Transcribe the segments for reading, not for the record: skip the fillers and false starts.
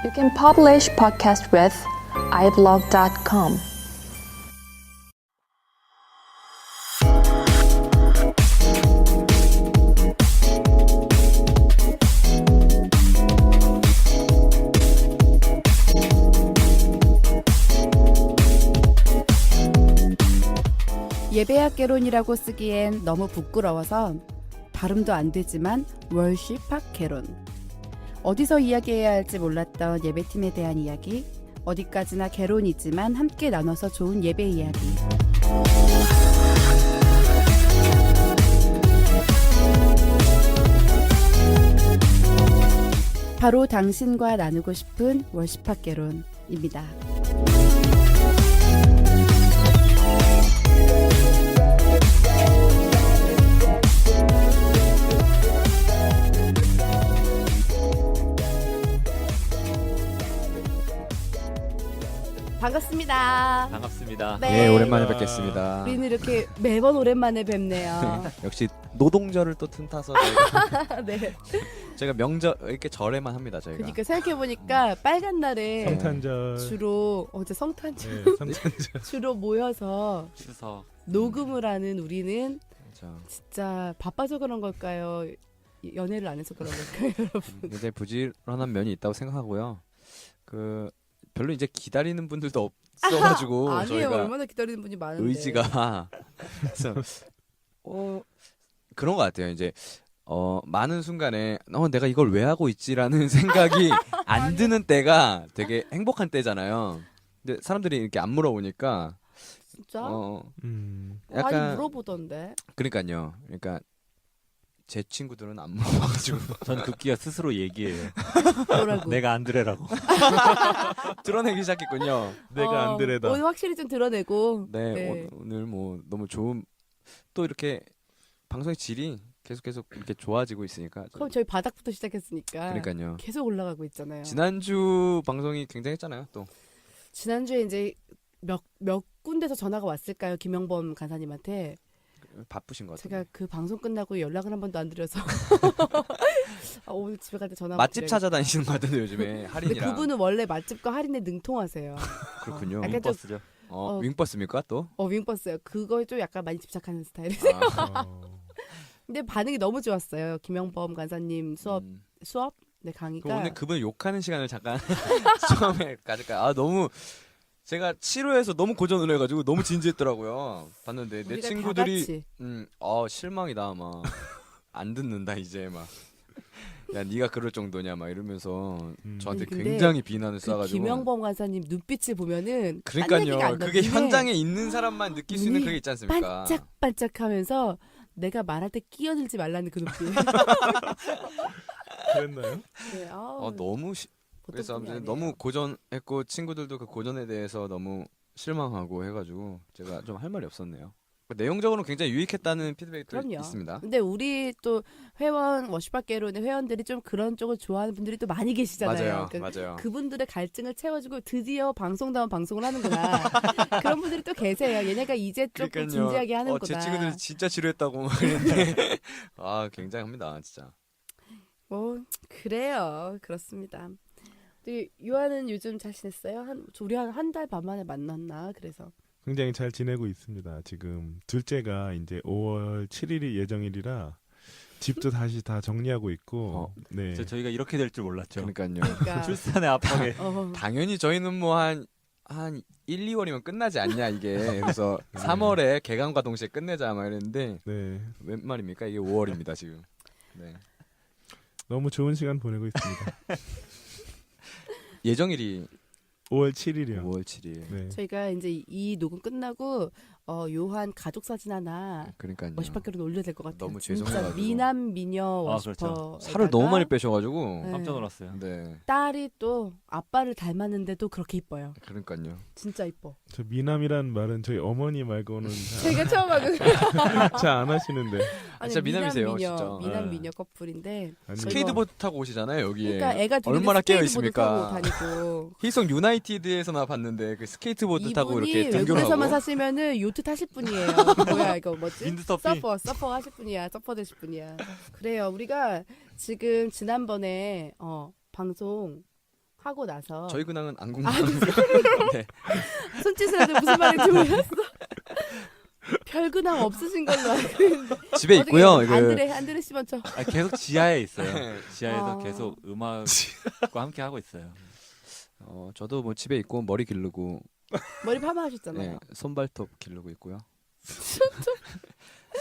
You can publish podcast with iblog.com. 예배학개론이라고 쓰기엔 너무 부끄러워서 발음도 안 되지만 월십학개론. 어디서 이야기해야 할지 몰랐던 예배팀에 대한 이야기, 어디까지나 개론이지만 함께 나눠서 좋은 예배 이야기. 바로 당신과 나누고 싶은 월십학개론입니다. 반갑습니다. 반갑습니다. 네. 오랜만에 뵙겠습니다. 우리는 이렇게 매번 오랜만에 뵙네요. 역시 노동절을 또 틈타서 네. 저희가 명절 이렇게 절에만 합니다. 저희가. 그러니까 생각해보니까 빨간 날에 성탄절. 주로 어제 성탄절 네, 성탄절. 주로 모여서 추석. 녹음을 하는 우리는 그렇죠. 진짜 바빠서 그런 걸까요? 연애를 안 해서 그런 걸까요, 여러분? 이제 부지런한 면이 있다고 생각하고요. 그 별로 이제 기다리는 분들도 없어가지고 아니에요. 저희가 얼마나 기다리는 분이 많은데. 의지가 그래서 그런 것 같아요. 이제 많은 순간에 내가 이걸 왜 하고 있지라는 생각이 안 드는 때가 되게 행복한 때잖아요. 근데 사람들이 이렇게 안 물어보니까 진짜? 음. 많이 약간 물어보던데. 그러니까요. 그러니까 제 친구들은 안 물어봐가지고 전 듣기가 스스로 얘기해요. 뭐라고? 내가 안드레라고. 드러내기 시작했군요. 내가 안드레다. 오늘 확실히 좀 드러내고. 네, 네. 오늘 뭐 너무 좋은 또 이렇게 방송의 질이 계속 이렇게 좋아지고 있으니까. 그럼 저희 바닥부터 시작했으니까. 그러니까요. 계속 올라가고 있잖아요. 지난주 방송이 굉장했잖아요. 또 지난주에 이제 몇 군데서 전화가 왔을까요? 김영범 간사님한테. 바쁘신 것 같아요. 제가 그 방송 끝나고 연락을 한 번도 안 드려서 오늘 집에 갈 때 전화 맛집 찾아다니시는 것 같은데 요즘에 근데 할인이랑. 그분은 원래 맛집과 할인에 능통하세요. 그렇군요. 약간 좀- 버스죠. 윙버스입니까 또? 윙버스요. 그거에 좀 약간 많이 집착하는 스타일이세요. 근데 반응이 너무 좋았어요. 김영범 간사님 수업 네 강의가 오늘 그분 욕하는 시간을 잠깐 처음에 가질까요? 너무 제가 7호에서 너무 고전을 해가지고 너무 진지했더라고요. 봤는데 내 우리가 친구들이 다 같이. 실망이다 막 안 듣는다 이제 막. 야 네가 그럴 정도냐 막 이러면서 저한테 아니, 근데 굉장히 비난을 그 쏴가지고. 김영범 간사님 눈빛을 보면은 딴 얘기가 그러니까요. 안 그게 나중에 현장에 있는 사람만 느낄 수 있는 눈이 그게 있지 않습니까? 반짝반짝하면서 내가 말할 때 끼어들지 말라는 그 눈빛. 그랬나요? 네, 너무 보통 그래서 분이 아무튼 아니에요. 너무 고전했고 친구들도 그 고전에 대해서 너무 실망하고 해가지고 제가 좀 할 말이 없었네요. 내용적으로는 굉장히 유익했다는 피드백이 그럼요. 있습니다. 근데 우리 또 회원 워시박개론의 회원들이 좀 그런 쪽을 좋아하는 분들이 또 많이 계시잖아요. 맞아요, 그러니까 맞아요. 그분들의 갈증을 채워주고 드디어 방송다운 방송을 하는구나. 그런 분들이 또 계세요. 얘네가 이제 조금 그러니까요. 진지하게 하는구나. 제 친구들이 진짜 지루했다고 막 그랬는데 굉장합니다, 진짜. 뭐 그래요. 그렇습니다. 근데 유아는 요즘 잘 지냈어요? 우리 한 달 반 만에 만났나? 그래서 굉장히 잘 지내고 있습니다. 지금 둘째가 이제 5월 7일이 예정일이라 집도 다시 다 정리하고 있고. 네. 저희가 이렇게 될 줄 몰랐죠. 그러니까요. 그러니까 출산의 압박에. 당연히 저희는 뭐 한 1, 2월이면 끝나지 않냐 이게. 그래서 3월에 개강과 동시에 끝내자 막 이랬는데 네. 웬 말입니까? 이게 5월입니다 지금. 네. 너무 좋은 시간 보내고 있습니다. 예정일이 5월 7일이요. 5월 7일. 네. 저희가 이제 이 녹음 끝나고 요한 가족 사진 하나 그러니까요. 워시박개론 올려야 될 것 같아요. 너무 진짜 죄송해가지고. 미남 미녀 워시퍼. 그렇죠. 살을 너무 많이 빼셔가지고. 네. 깜짝 놀랐어요. 네. 딸이 또 아빠를 닮았는데도 그렇게 이뻐요. 그러니까요. 진짜 이뻐. 저 미남이란 말은 저희 어머니 말고는 제가 처음 하고 잘 안 하시는데. 아니, 진짜 미남이세요, 미녀, 진짜. 미남 네. 미녀 커플인데 아니, 스케이트보드 타고 오시잖아요 여기에. 그러니까 애가 둘이 얼마나 깨어 스케이트보드 있습니까? 타고 다니고 희성 유나이티드에서나 봤는데 그 스케이트보드 타고 이분이 이렇게 등교하고. 외국에서만 사시면은 요트 타실 분이에요. 뭐야 이거 뭐지? 윈드서핑. 서퍼 하실 분이야. 서퍼 되실 분이야. 그래요. 우리가 지금 지난번에 방송 하고 나서 저희 근황은 안 궁금해요. 네. 손짓을 하는데 무슨 말인지 몰랐어. 별 근황 없으신 걸로 알고 있는데 집에 있고요. 안드레 씨 먼저. 계속 지하에 있어요. 지하에서 아. 계속 음악과 함께 하고 있어요. 저도 뭐 집에 있고 머리 기르고 머리 파마하셨잖아요. 네, 손발톱 기르고 있고요.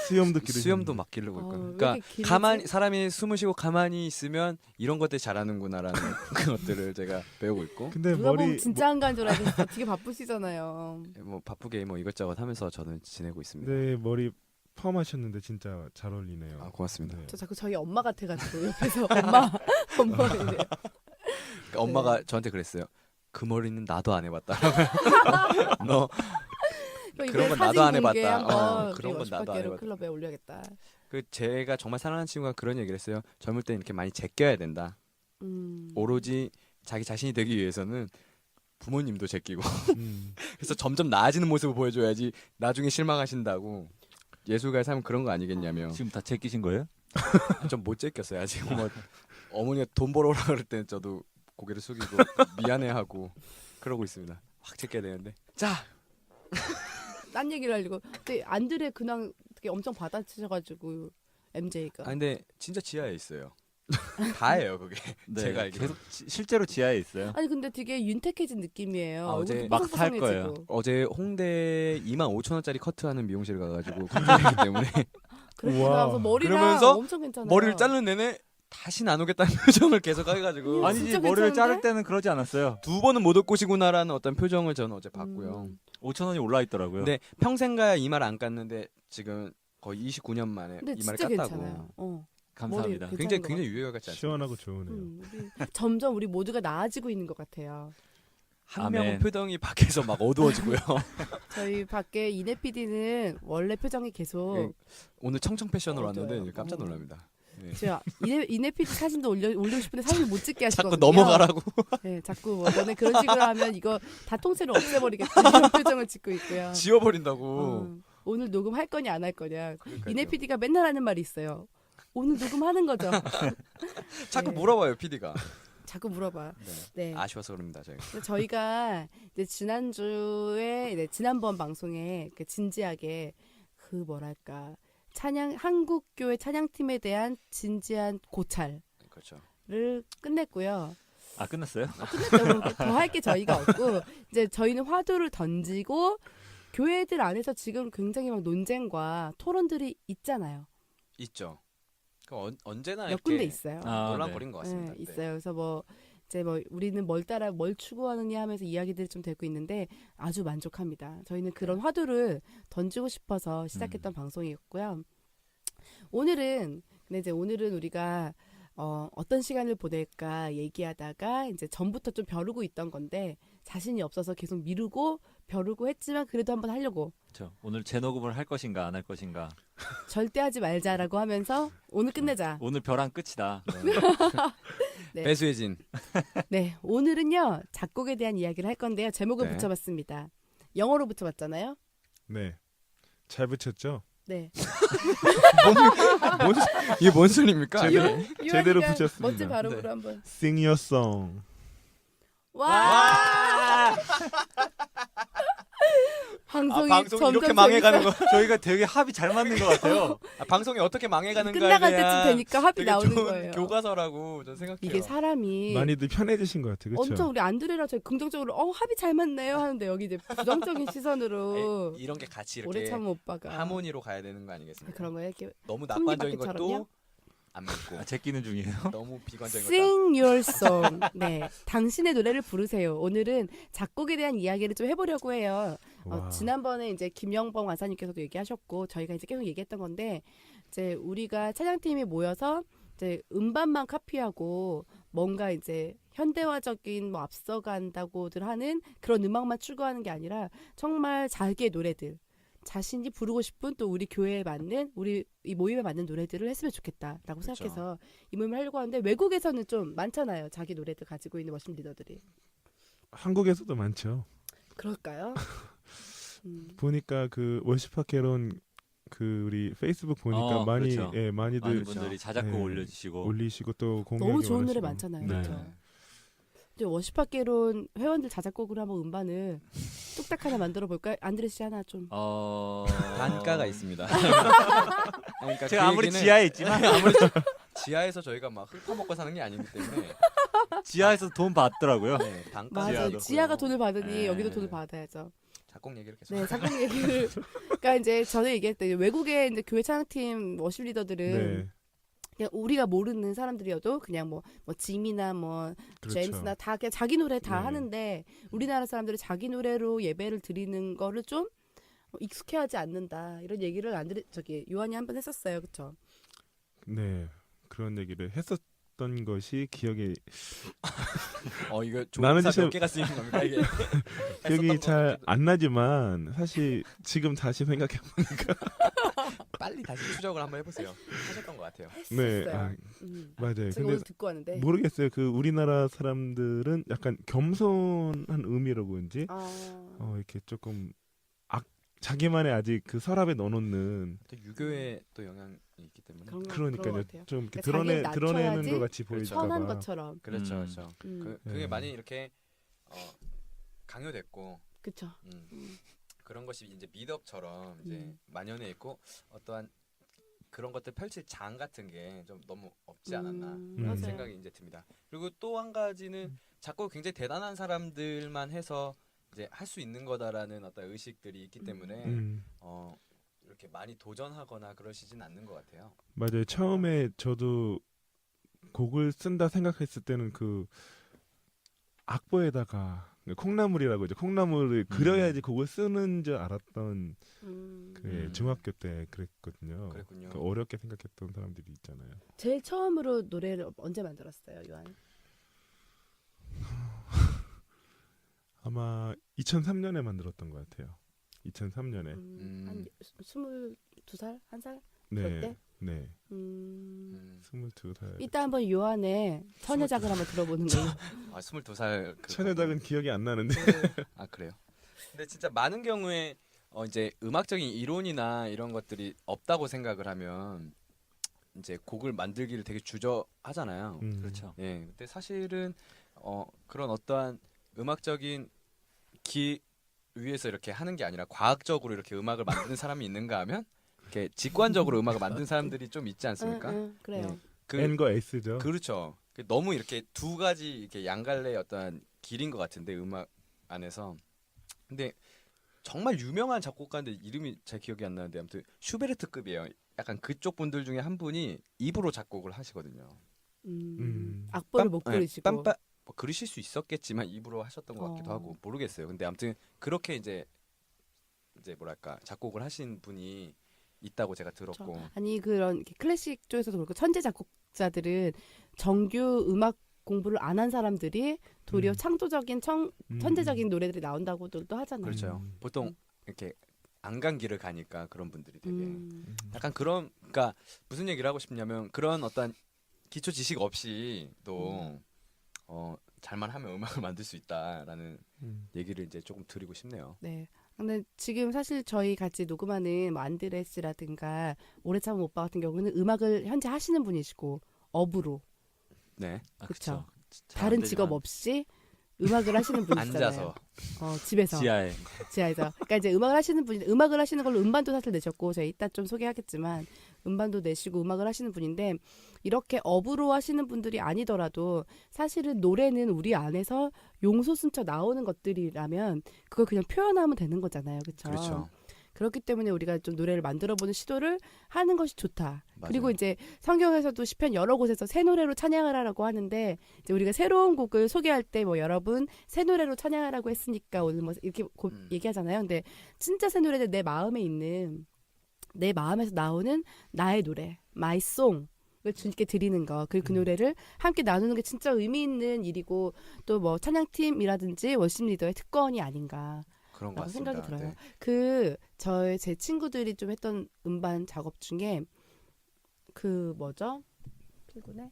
수염도 기르시는 수염도 막 기르고 있고요. 왜 그러니까 이렇게 길지? 가만히 사람이 숨을 쉬고 가만히 있으면 이런 것들 잘하는구나라는 것들을 제가 배우고 있고 근데 누가 보면 머리 진짜 한가한 줄 알겠어. 되게 바쁘시잖아요. 뭐 바쁘게 뭐 이것저것 하면서 저는 지내고 있습니다. 네, 머리 펌하셨는데 진짜 잘 어울리네요. 아, 고맙습니다. 네. 저 자꾸 저희 엄마 같아가지고 옆에서 엄마 이래요. 그러니까 엄마가 저한테 그랬어요. 그 머리는 나도 안 해봤다. 너 그런 건 나도 안 해봤다. 그런 건 나도 안 해봤다. 클럽에 올려야겠다. 그 제가 정말 사랑하는 친구가 그런 얘기를 했어요. 젊을 때 이렇게 많이 제껴야 된다. 오로지 자기 자신이 되기 위해서는 부모님도 제끼고 그래서 점점 나아지는 모습을 보여줘야지 나중에 실망하신다고. 예술가의 삶은 그런 거 아니겠냐며. 지금 다 제끼신 거예요? 좀 못 제꼈어요 아직. 뭐 어머니가 돈 벌어오라 그럴 때는 저도 고개를 숙이고 미안해하고 그러고 있습니다. 확 제껴야 되는데. 자, 딴 얘기를 하려고. 근데 안드레 근황 되게 엄청 받아치셔가지고 MJ가. 아 근데 진짜 지하에 있어요. 다예요 그게. 네, 제가 알기로. 계속 실제로 지하에 있어요. 아니 근데 되게 윤택해진 느낌이에요. 아, 어제 얼굴도 막살 뽀송뽀송해지고. 거예요. 어제 홍대 25,000원짜리 커트하는 미용실 가가지고 커트하기 때문에 그래서 우와. 나서 머리랑 그러면서 엄청 괜찮아요. 머리를 자르는 내내 다시 안 오겠다는 표정을 계속 해가지고 아니지 진짜 머리를 괜찮은데? 자를 때는 그러지 않았어요. 두 번은 못 올 것이구나라는 어떤 표정을 저는 어제 봤고요. 5,000원이 올라 있더라고요. 근데 평생 가야 이마를 안 깠는데 지금 거의 29년 만에 근데 이마를 진짜 깠다고. 괜찮아요. 감사합니다. 머리 굉장히 괜찮은 것 굉장히 유효 같지 않습니까? 시원하고 좋으네요. 점점 우리 모두가 나아지고 있는 것 같아요. 한 아멘. 명은 표정이 밖에서 막 어두워지고요. 저희 밖에 이내 PD는 원래 표정이 계속 오늘 청청 패션으로 어두워요. 왔는데 깜짝 놀랍니다. 네. 제가 이내 PD 사진도 올리고 싶은데 사진을 못 찍게 하시거든요. 자꾸 넘어가라고. 네, 자꾸 뭐 너네 그런 식으로 하면 이거 다 통째로 없애버리겠다 이런 표정을 짓고 있고요. 지워버린다고. 오늘 녹음할 거냐 안 할 거냐. 그러니까요. 이내 PD가 맨날 하는 말이 있어요. 오늘 녹음하는 거죠. 자꾸 네. 물어봐요, PD가. 자꾸 물어봐. 네. 아쉬워서 그럽니다, 저희. 그래서 저희가 이제 지난주에 지난번 방송에 진지하게 그 뭐랄까 한국교회 찬양팀에 대한 진지한 고찰을 그렇죠. 끝냈고요. 아 끝났어요? 끝냈죠. 더 할 게 저희가 없고 이제 저희는 화두를 던지고 교회들 안에서 지금 굉장히 막 논쟁과 토론들이 있잖아요. 있죠. 그 언제나 몇 이렇게 군데 있어요. 논란거리인 것 같습니다. 네, 있어요. 그래서 뭐 이제 뭐 우리는 뭘 따라 뭘 추구하느냐 하면서 이야기들이 좀 되고 있는데 아주 만족합니다. 저희는 그런 화두를 던지고 싶어서 시작했던 방송이었고요. 오늘은 우리가 어떤 시간을 보낼까 얘기하다가 이제 전부터 좀 벼르고 있던 건데 자신이 없어서 계속 미루고 벼르고 했지만 그래도 한번 하려고. 그렇죠. 오늘 재녹음을 할 것인가 안 할 것인가. 절대 하지 말자라고 하면서 오늘 끝내자. 오늘 벼랑 끝이다. 네. 배수혜진. 네, 오늘은요 작곡에 대한 이야기를 할 건데요. 제목을 네. 붙여봤습니다. 영어로 붙여봤잖아요. 네. 잘 붙였죠? 네. 이게 뭔 소리입니까? 제대로 유한이가 붙였습니다. 멋진 발음으로 네. 한번. Sing your song. 와! 방송이 방송이 점점 이렇게 망해가는 거. 저희가 되게 합이 잘 맞는 것 같아요. 방송이 어떻게 망해가는가에 끝나갈 대한 때쯤 되니까 합이 되게 나오는 좋은 거예요. 교과서라고 저는 생각해요. 이게 사람이 많이들 편해지신 것 같아요. 그렇죠? 엄청 우리 안드레라 저희 긍정적으로 합이 잘 맞네요 하는데 여기 이제 부정적인 시선으로 이런 게 같이 오래 이렇게 참은 오빠가 하모니로 가야 되는 거 아니겠습니까? 그런 거예요. 이렇게 너무 낙관적인 톱니바퀴처럼요? 것도 안 믿고 제끼는 중이에요. 너무 비관적인 것도 Sing your song. 네, 당신의 노래를 부르세요. 오늘은 작곡에 대한 이야기를 좀 해보려고 해요. 와. 지난번에 이제 김영범 완사님께서도 얘기하셨고 저희가 이제 계속 얘기했던 건데 이제 우리가 찬양팀이 모여서 이제 음반만 카피하고 뭔가 이제 현대화적인 뭐 앞서간다고들 하는 그런 음악만 추구하는 게 아니라 정말 자기의 노래들. 자신이 부르고 싶은 또 우리 교회에 맞는 우리 이 모임에 맞는 노래들을 했으면 좋겠다라고 그렇죠. 생각해서 이 모임을 하려고 하는데 외국에서는 좀 많잖아요. 자기 노래들 가지고 있는 워십 리더들이. 한국에서도 많죠. 그럴까요? 보니까 그 월시파 캐론 그 우리 페이스북 보니까 많이 그렇죠. 예, 많이들 많은 분들이 자작곡 네. 올려주시고 올리시고 또 공개 너무 좋은 노래 많잖아요. 네. 그렇죠? 이제 워시팟개론 회원들 자작곡으로 한번 음반을 뚝딱 하나 만들어 볼까요? 안드레 씨 하나 좀. 단가가 있습니다. 그러니까 제가 그 아무리 얘기는 지하에 있지만 아무리 지하에서 저희가 막 흙파먹고 사는 게 아니기 때문에 지하에서 돈 받더라고요. 네, 단가 맞아. 지하도. 지하가 돈을 받으니 네. 여기도 돈을 받아야죠. 작곡 얘기를 계속. 네, 작곡 얘기를. 그러니까 이제 전에 얘기했던 외국의 이제 교회 찬양팀 워십 리더들은 네. 그냥 우리가 모르는 사람들이어도 그냥 뭐 짐이나 뭐 그렇죠. 제임스나 다 그냥 자기 노래 다 네. 하는데 우리나라 사람들이 자기 노래로 예배를 드리는 거를 좀 익숙해하지 않는다 이런 얘기를 요한이 한 번 했었어요, 그렇죠? 네. 그런 얘기를 했었던 것이 기억에 이거 나는 조사 진짜- 몇 개가 쓰이는 겁니까 이게? 기억이 잘 안 나지만 사실 지금 다시 생각해 빨리 다시 추적을 한번 해보세요. 하셨던 것 같아요. 네. 했었어요. 맞아요. 제가 근데 오늘 듣고 왔는데 모르겠어요. 그 우리나라 사람들은 약간 겸손한 의미라고 그런지 이렇게 조금 자기만의 아직 그 서랍에 넣어놓는 또 유교에 또 영향이 있기 때문에. 그런 것 그러니까요. 같아요. 좀 이렇게 그러니까 자기를 드러내는 낮춰야지 것 같이 그렇죠. 보일까 선한 봐. 것처럼. 그렇죠, 음. 그렇죠. 음. 그게 네. 많이 이렇게 강요됐고 그쵸. 그런 것이 이제 미덕처럼 이제 음. 만연해 있고 어떠한 그런 것들 펼칠 장 같은 게 좀 너무 없지 않았나 그런 맞아요. 생각이 이제 듭니다. 그리고 또 한 가지는 작곡 굉장히 대단한 사람들만 해서 이제 할 수 있는 거다라는 어떤 의식들이 있기 때문에 이렇게 많이 도전하거나 그러시진 않는 것 같아요. 맞아요. 처음에 저도 곡을 쓴다 생각했을 때는 그 악보에다가 콩나물이라고 이제 콩나물을 그려야지 곡을 쓰는 줄 알았던 중학교 때 그랬거든요. 그랬군요. 그 어렵게 생각했던 사람들이 있잖아요. 제일 처음으로 노래를 언제 만들었어요, 요한? 아마 2003년에 만들었던 것 같아요. 2003년에. 한 22살? 1살? 네. 그럴 때? 네. 22살. 이따 한번 요한의 처녀작을 한번 들어보는 걸로. 22살 처녀작은 기억이 안 나는데. 아 그래요. 근데 진짜 많은 경우에 이제 음악적인 이론이나 이런 것들이 없다고 생각을 하면 이제 곡을 만들기를 되게 주저하잖아요. 그렇죠. 예. 근데 사실은 그런 어떠한 음악적인 기 위에서 이렇게 하는 게 아니라 과학적으로 이렇게 음악을 만드는 사람이 있는가 하면 이렇게 직관적으로 음악을 만든 사람들이 좀 있지 않습니까? 그래요. 예. 그 N과 S죠. 그렇죠. 너무 이렇게 두 가지 이렇게 양갈래의 어떤 길인 것 같은데 음악 안에서. 근데 정말 유명한 작곡가인데 이름이 잘 기억이 안 나는데 아무튼 슈베르트급이에요. 약간 그쪽 분들 중에 한 분이 입으로 작곡을 하시거든요. 악보를 못 그리시고. 뭐 그리실 수 있었겠지만 입으로 하셨던 것 같기도 하고 모르겠어요. 근데 아무튼 그렇게 이제 뭐랄까 작곡을 하신 분이 있다고 제가 들었고. 그렇죠. 아니 그런 클래식 쪽에서도 그렇고 천재 작곡자들은 정규 음악 공부를 안 한 사람들이 도리어 창조적인 천재적인 노래들이 나온다고도 하잖아요. 그렇죠. 보통 이렇게 안 간 길을 가니까 그런 분들이 되게 약간 그런 그러니까 무슨 얘기를 하고 싶냐면 그런 어떤 기초 지식 없이 또 잘만 하면 음악을 만들 수 있다라는 얘기를 이제 조금 드리고 싶네요. 네. 근데 지금 사실 저희 같이 녹음하는 뭐 안드레스라든가 오래 참은 오빠 같은 경우는 음악을 현재 하시는 분이시고 업으로 네. 그렇죠. 잘 다른 안 되지만 직업 없이 음악을 하시는 분이잖아요. 앉아서 집에서 지하에 지하에서. 그러니까 이제 음악을 하시는 분이 음악을 하시는 걸로 음반도 사실 내셨고 제가 이따 좀 소개하겠지만 음반도 내시고 음악을 하시는 분인데 이렇게 업으로 하시는 분들이 아니더라도 사실은 노래는 우리 안에서 용소 숨쳐 나오는 것들이라면 그걸 그냥 표현하면 되는 거잖아요. 그렇죠? 그렇죠. 그렇기 때문에 우리가 좀 노래를 만들어보는 시도를 하는 것이 좋다. 맞아요. 그리고 이제 성경에서도 시편 여러 곳에서 새 노래로 찬양을 하라고 하는데 이제 우리가 새로운 곡을 소개할 때 뭐 여러분 새 노래로 찬양하라고 했으니까 오늘 뭐 이렇게 얘기하잖아요. 근데 진짜 새 노래는 내 마음에 있는 내 마음에서 나오는 나의 노래, my song. 을 주님께 드리는 거 그리고 그 노래를 함께 나누는 게 진짜 의미 있는 일이고 또 뭐 찬양팀이라든지 월십 리더의 특권이 아닌가 그런 것 라고 같습니다. 생각이 들어요. 네. 제 친구들이 좀 했던 음반 작업 중에 그 뭐죠? 필군의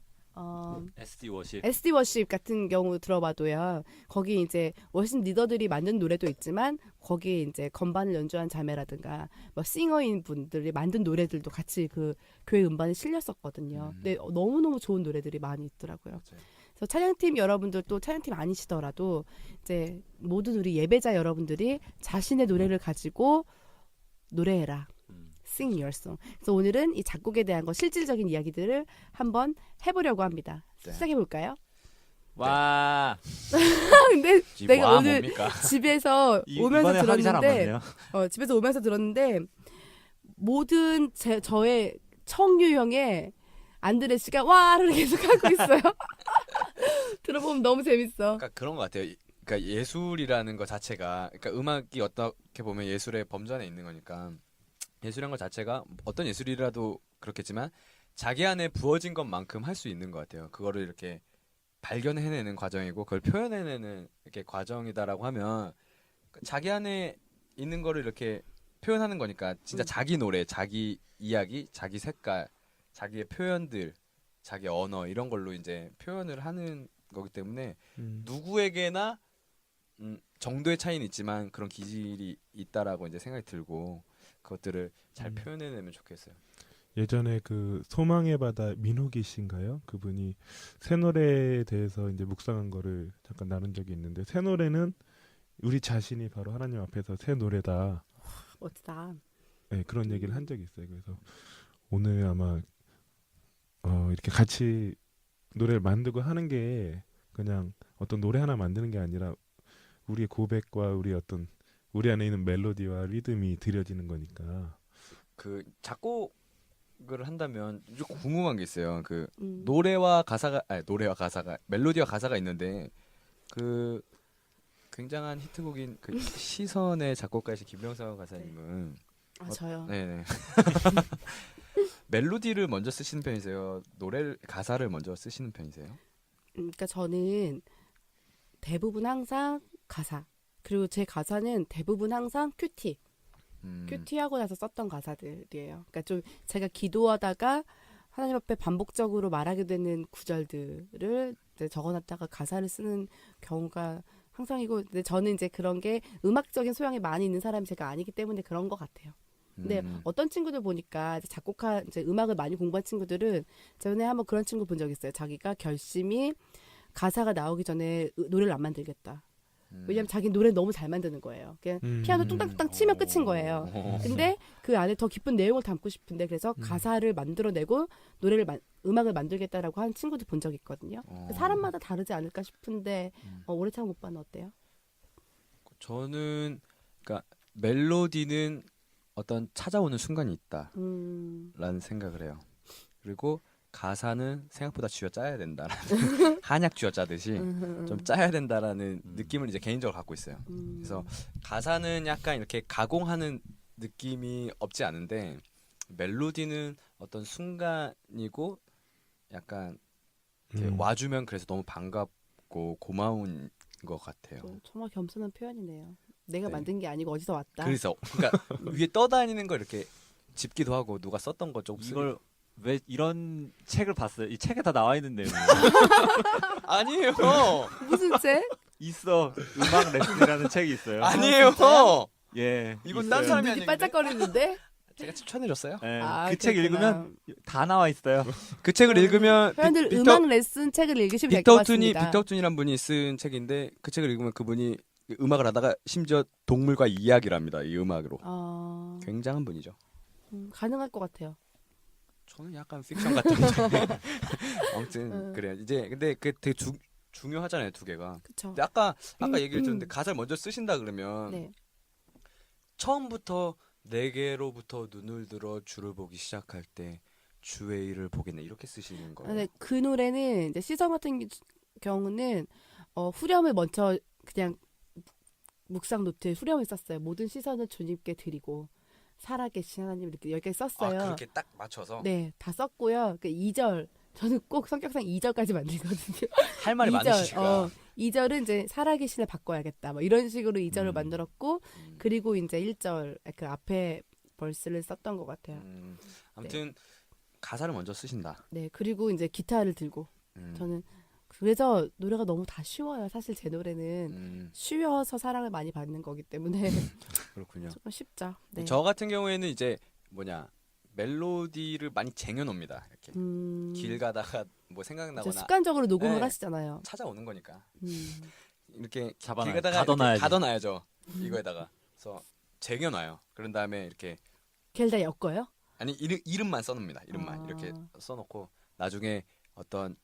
SD 워십 SD 워십 같은 경우 들어봐도요. 거기 이제 워십 리더들이 만든 노래도 있지만 거기에 이제 건반을 연주한 자매라든가 뭐 싱어인 분들이 만든 노래들도 같이 그 교회 음반에 실렸었거든요. 근데 너무너무 좋은 노래들이 많이 있더라고요. 맞아요. 그래서 찬양팀 여러분들 또 찬양팀 아니시더라도 이제 모든 우리 예배자 여러분들이 자신의 노래를 가지고 노래해라. Sing your song. 그래서 오늘은 이 작곡에 대한 거 실질적인 이야기들을 한번 해보려고 합니다. 네. 시작해볼까요? 와. 근데 내가 와, 오늘 뭡니까? 집에서 오면서 이번에 합이 잘안 들었는데 맞네요. 집에서 오면서 들었는데 모든 저의 청유형의 안드레 씨가 와를 계속 하고 있어요. 들어보면 너무 재밌어. 그러니까 그런 것 같아요. 그러니까 예술이라는 것 자체가, 그러니까 음악이 어떻게 보면 예술의 범주 안에 있는 거니까 예술이란 것 자체가 어떤 예술이라도 그렇겠지만 자기 안에 부어진 것만큼 할 수 있는 것 같아요. 그거를 이렇게 발견해내는 과정이고 그걸 표현해내는 이렇게 과정이다라고 하면 자기 안에 있는 거를 이렇게 표현하는 거니까 진짜 자기 노래, 자기 이야기, 자기 색깔, 자기의 표현들, 자기 언어 이런 걸로 이제 표현을 하는 거기 때문에 누구에게나 정도의 차이는 있지만 그런 기질이 있다라고 이제 생각이 들고 그것들을 잘 표현해내면 좋겠어요. 예전에 그 소망의 바다 민호기 씨인가요? 그분이 새 노래에 대해서 이제 묵상한 거를 잠깐 나눈 적이 있는데 새 노래는 우리 자신이 바로 하나님 앞에서 새 노래다. 멋지다. 네, 그런 얘기를 한 적이 있어요. 그래서 오늘 아마 이렇게 같이 노래를 만들고 하는 게 그냥 어떤 노래 하나 만드는 게 아니라 우리의 고백과 우리 안에 있는 멜로디와 리듬이 들여지는 거니까. 그 작곡을 한다면 좀 궁금한 게 있어요. 그 노래와 가사가 멜로디와 가사가 있는데 그 굉장한 히트곡인 그 시선의 작곡가이신 김명선 가사님은 저요. 네네. 멜로디를 먼저 쓰시는 편이세요? 가사를 먼저 쓰시는 편이세요? 그러니까 저는 대부분 항상 가사, 그리고 제 가사는 대부분 항상 큐티하고 나서 썼던 가사들이에요. 그러니까 좀 제가 기도하다가 하나님 앞에 반복적으로 말하게 되는 구절들을 이제 적어놨다가 가사를 쓰는 경우가 항상이고, 근데 저는 이제 그런 게 음악적인 소양이 많이 있는 사람이 제가 아니기 때문에 그런 것 같아요. 근데 어떤 친구들 보니까 이제 음악을 많이 공부한 친구들은 전에 한번 그런 친구 본 적 있어요. 자기가 결심이 가사가 나오기 전에 노래를 안 만들겠다. 왜냐면 자기 노래 너무 잘 만드는 거예요. 그냥 피아노 뚱땅뚱땅 치면 끝인 거예요. 근데 그 안에 더 깊은 내용을 담고 싶은데 그래서 가사를 만들어내고 음악을 만들겠다라고 한 친구들 본 적이 있거든요. 사람마다 다르지 않을까 싶은데 오래창 오빠는 어때요? 저는 그러니까 멜로디는 어떤 찾아오는 순간이 있다라는 생각을 해요. 그리고 가사는 생각보다 쥐어짜야 된다라는 한약 쥐어짜듯이 좀 짜야 된다라는 느낌을 이제 개인적으로 갖고 있어요. 그래서 가사는 약간 이렇게 가공하는 느낌이 없지 않은데 멜로디는 어떤 순간이고 약간 이렇게 와주면 그래서 너무 반갑고 고마운 것 같아요. 정말 겸손한 표현이네요. 내가 네. 만든 게 아니고 어디서 왔다. 그래서 그러니까 위에 떠다니는 거 이렇게 짚기도 하고 누가 썼던 거 조금 이걸 왜 이런 책을 봤어요? 이 책에 다 나와 있는 내용. 아니에요. 무슨 책? 있어. 음악 레슨이라는 책이 있어요. 아니에요. 예. 이건 있어요. 딴 사람이 눈이 아닌데. 반짝거리는데? 제가 추천해줬어요. 예. 아, 그 책 그렇구나. 읽으면 다 나와 있어요. 그 책을 읽으면 회원들 음악 레슨 책을 읽으시면 될 것 같습니다. 빅터준이란 분이 쓴 책인데 그 책을 읽으면 그분이 음악을 하다가 심지어 동물과 이야기를 합니다. 이 음악으로. 굉장한 분이죠. 가능할 것 같아요. 저는 약간 픽션 같은데. 아무튼 그래요. 이제 근데 그 되게 중요하잖아요, 두 개가. 그렇죠. 근데 아까 얘기를 들었는데 가사를 먼저 쓰신다 그러면 네. 처음부터 내게로부터 눈을 들어 주를 보기 시작할 때 주의 일을 보겠네 이렇게 쓰시는 거예요. 근데 그 노래는 이제 시선 같은 경우는 후렴을 먼저 그냥 묵상 노트에 후렴을 썼어요. 모든 시선을 주님께 드리고 살아계신 하나님 이렇게 여기까지 썼어요. 그렇게 딱 맞춰서. 네, 다 썼고요. 그 2절 저는 꼭 성격상 2절까지 만들거든요. 할 말이 2절, 많으시니까. 2절은 이제 살아계신을 바꿔야겠다. 뭐 이런 식으로 2절을 만들었고 그리고 이제 1절 그 앞에 벌스를 썼던 것 같아요. 아무튼 가사를 먼저 쓰신다. 네, 그리고 이제 기타를 들고 저는 그래서 노래가 너무 다 쉬워요. 사실 제 노래는 쉬워서 사랑을 많이 받는 거기 때문에 그렇군요. 조금 쉽죠. 네. 저 같은 경우에는 이제 멜로디를 많이 쟁여놉니다. 이렇게 길 가다가 뭐 진짜 생각나거나 습관적으로 녹음을 네. 하시잖아요. 찾아오는 거니까 음. 이렇게 잡아놔- 길 가다가 가둬놔야지. 이렇게 가둬놔야죠. 이거에다가 그래서 쟁여놔요. 그런 다음에 이렇게 걔를 다 엮어요? 아니 이름만 써놓습니다. 이름만 아. 이렇게 써놓고 나중에 어떤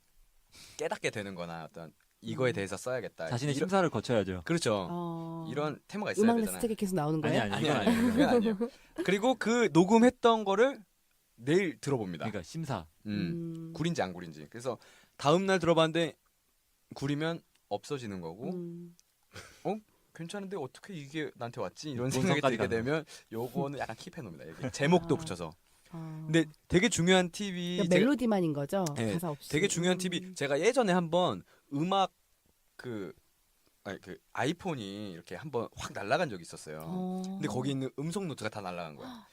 깨닫게 되는거나 어떤 이거에 대해서 써야겠다. 자신의 이런- 심사를 거쳐야죠. 그렇죠. 어. 이런 테마가 있어야 음악 되잖아요. 리스트에 계속 나오는 거예요? 아니 아니요, 이건 아니에요. 아니에요. 그건 아니에요. 그리고 그 녹음했던 거를 내일 들어봅니다. 그러니까 심사. 구린지 안 구린지. 그래서 다음 날 들어봤는데 구리면 없어지는 거고, 괜찮은데 어떻게 이게 나한테 왔지? 이런 생각이 본성까지 들게 가는 되면 요거는 약간 킵해놓습니다. 여기 제목도 아. 붙여서. 아. 근데 되게 중요한 팁이 그러니까 멜로디만인 거죠? 네, 가사 없이. 되게 중요한 팁이 제가 예전에 한번 음악 그 아이폰이 이렇게 한번 확 날아간 적이 있었어요. 근데 거기 있는 음성 노트가 다 날아간 거야.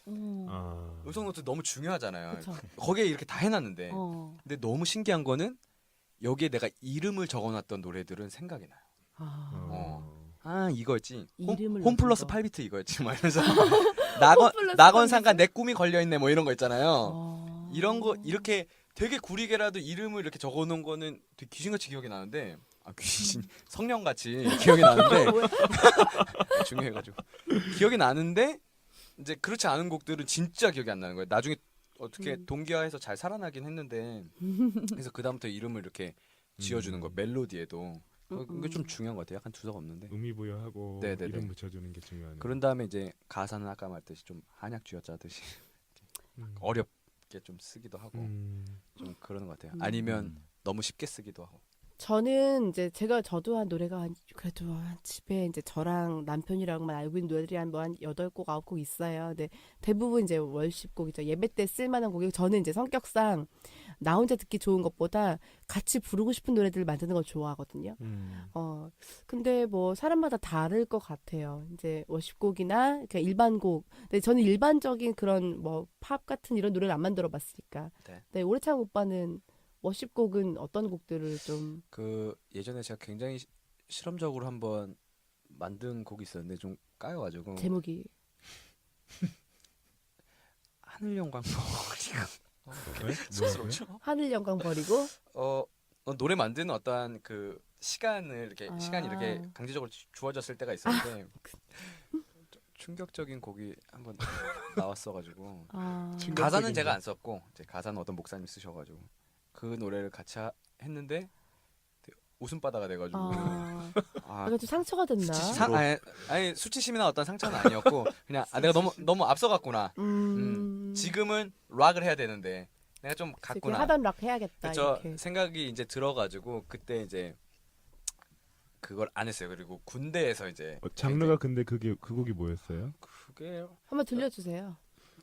아. 음성 노트 너무 중요하잖아요. 그쵸. 거기에 이렇게 다 해놨는데 어. 근데 너무 신기한 거는 여기에 내가 이름을 적어놨던 노래들은 생각이 나요. 아. 이거였지. 이름을 홈 플러스 넣은 거. 8비트 이거였지. 막 이러면서 플러스 낙원 8비트? 상가 내 꿈이 걸려있네 뭐 이런 거 있잖아요. 어. 이런 거 이렇게 되게 구리게라도 이름을 이렇게 적어놓은 거는 되게 귀신같이 기억이 나는데 귀신 성령같이 기억이 나는데 중요해가지고 기억이 나는데 이제 그렇지 않은 곡들은 진짜 기억이 안 나는 거예요. 나중에 어떻게 동기화해서 잘 살아나긴 했는데 그래서 그 다음부터 이름을 이렇게 지어주는 거 멜로디에도 그게 좀 중요한 것 같아요. 약간 두서가 없는데 의미부여하고 네네네. 이름 붙여주는 게 중요하네요. 그런 다음에 이제 가사는 아까 말했듯이 좀 한약 쥐어짜듯이 음. 어렵게 좀 쓰기도 하고 좀 그러는 것 같아요. 아니면 너무 쉽게 쓰기도 하고. 저는 이제 저도 한 노래가 그래도 집에 이제 저랑 남편이랑만 알고 있는 노래들이 한 8곡 9곡 있어요. 근데 대부분 이제 월십곡이죠. 예배 때 쓸만한 곡이고 저는 이제 성격상 나 혼자 듣기 좋은 것보다 같이 부르고 싶은 노래들을 만드는 걸 좋아하거든요. 근데 뭐 사람마다 다를 것 같아요. 이제 월십곡이나 그냥 일반 곡. 근데 저는 일반적인 그런 뭐 팝 같은 이런 노래를 안 만들어 봤으니까. 네. 네, 오래찬 오빠는 워십곡은 어떤 곡들을 좀 그 예전에 제가 굉장히 실험적으로 한번 만든 곡이 있었는데 좀 까여가지고 제목이 하늘 영광 네? 쑥스럽죠. 하늘 영광 버리고 노래 만드는 어떤 그 시간을 이렇게 아. 시간이 이렇게 강제적으로 주어졌을 때가 있었는데 좀 충격적인 곡이 한번 나왔어가지고 가사는 제가 안 썼고 이제 가사는 어떤 목사님이 쓰셔가지고 그 노래를 같이 했는데 웃음바다가 돼가지고 좀 상처가 됐나? 아니 수치심이나 어떤 상처는 아니었고 그냥 내가 너무 앞서갔구나. 지금은 락을 해야 되는데 내가 좀 갔구나. 하던 락 해야겠다. 그쵸. 이렇게. 생각이 이제 들어가지고 그때 이제 그걸 안 했어요. 그리고 군대에서 이제 장르가 근데 그 곡이 뭐였어요? 그게 한번 들려주세요.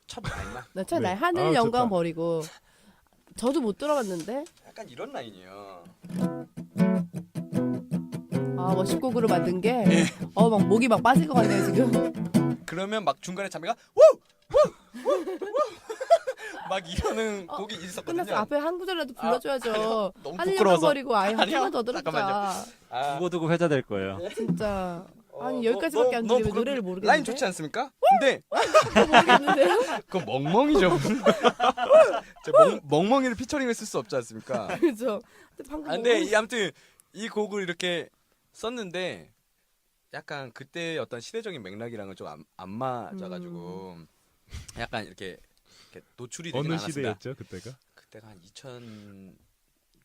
첫 라인만 나 참 네. 날 하늘 아, 영광 좋다. 버리고 저도 못 들어봤는데 약간 이런 라인이에요. 워십곡으로 만든 게 예. 막 목이 막 빠질 것 같네요 지금. 그러면 막 중간에 자매가 막 이러는 곡이 있었거든요. 끝났어. 앞에 한 구절이라도 불러줘야죠. 너무 하늘 영광 부끄러워서. 버리고 아예 한 아니요. 개만 더 들어보자. 잠깐만요. 두고두고 회자 될 거예요. 진짜. 아니 여기까지밖에 안 들리면 노래를 모르겠는데. 라인 좋지 않습니까? 근데 모르겠는데요? 그건 멍멍이죠. 멍멍이를 피처링을 쓸 수 없지 않습니까? 그죠. 근데 방금 근데 아무튼 이 곡을 이렇게 썼는데 약간 그때 어떤 시대적인 맥락이랑은 좀 안 맞아가지고 약간 이렇게 노출이 되진 어느 않았습니다. 시대였죠 그때가? 그때가 한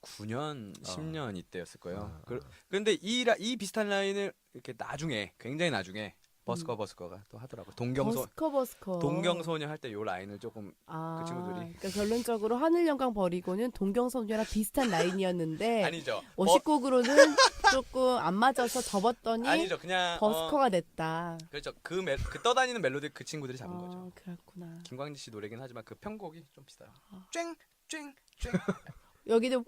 2009년, 10년 이때였을 거예요. 아. 그런데 이 비슷한 라인을 이렇게 나중에 굉장히 나중에 버스커가 또 하더라고. 버스커. 동경소녀 할 때 요 라인을 조금 그 친구들이. 그러니까 결론적으로 하늘 영광 버리고는 동경소녀랑 비슷한 라인이었는데 아니죠. 워십곡으로는 조금 안 맞아서 접었더니 아니죠. 그냥 버스커가 됐다. 그렇죠. 그 떠다니는 멜로디 그 친구들이 잡은 거죠. 그렇구나. 김광진 씨 노래긴 하지만 그 편곡이 좀 비슷해요. 아. 쨍. 여기는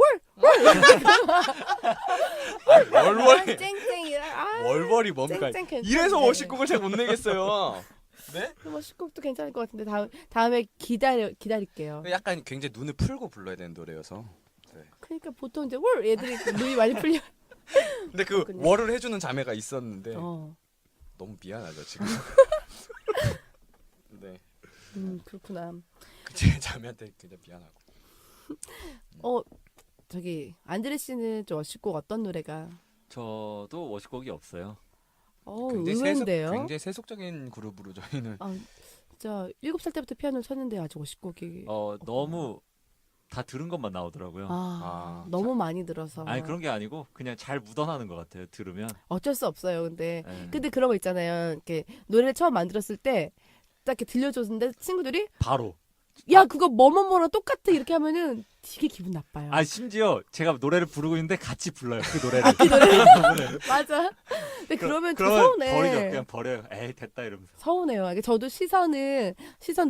월월이 쨍쨍이라. 월월이 뭡니까? 쨍쨍 괜찮네. 이래서 워십곡을 잘 못 내겠어요. 네? 워십곡도 괜찮을 것 같은데 다음에 기다릴게요. 약간 굉장히 눈을 풀고 불러야 되는 노래여서. 네. 그러니까 보통 이제 얘들이 눈이 많이 풀려. 근데 그 그렇군요. 월을 해주는 자매가 있었는데 어. 너무 미안하죠 지금. 네. 그렇구나. 제 자매한테 굉장히 미안하고. 저기 안드레 씨는 좀 워시곡 어떤 노래가? 저도 워시곡이 없어요. 의외인데요. 굉장히 세속적인 그룹으로 저희는. 진짜 7살 때부터 피아노를 쳤는데 아직 워시곡이 너무 다 들은 것만 나오더라고요. 너무 많이 들어서. 아니 그런 게 아니고 그냥 잘 묻어나는 것 같아요. 들으면. 어쩔 수 없어요. 근데 네. 그런 거 있잖아요. 이렇게 노래를 처음 만들었을 때 딱 이렇게 들려줬는데 친구들이 바로. 야 그거 뭐뭐뭐랑 똑같아 이렇게 하면은 되게 기분 나빠요. 심지어 제가 노래를 부르고 있는데 같이 불러요. 그 노래를. 그 노래 맞아. 근데 그러면 좀 서운해. 버리죠. 그냥 버려요. 에이 됐다 이러면서. 서운해요. 이게 저도 시선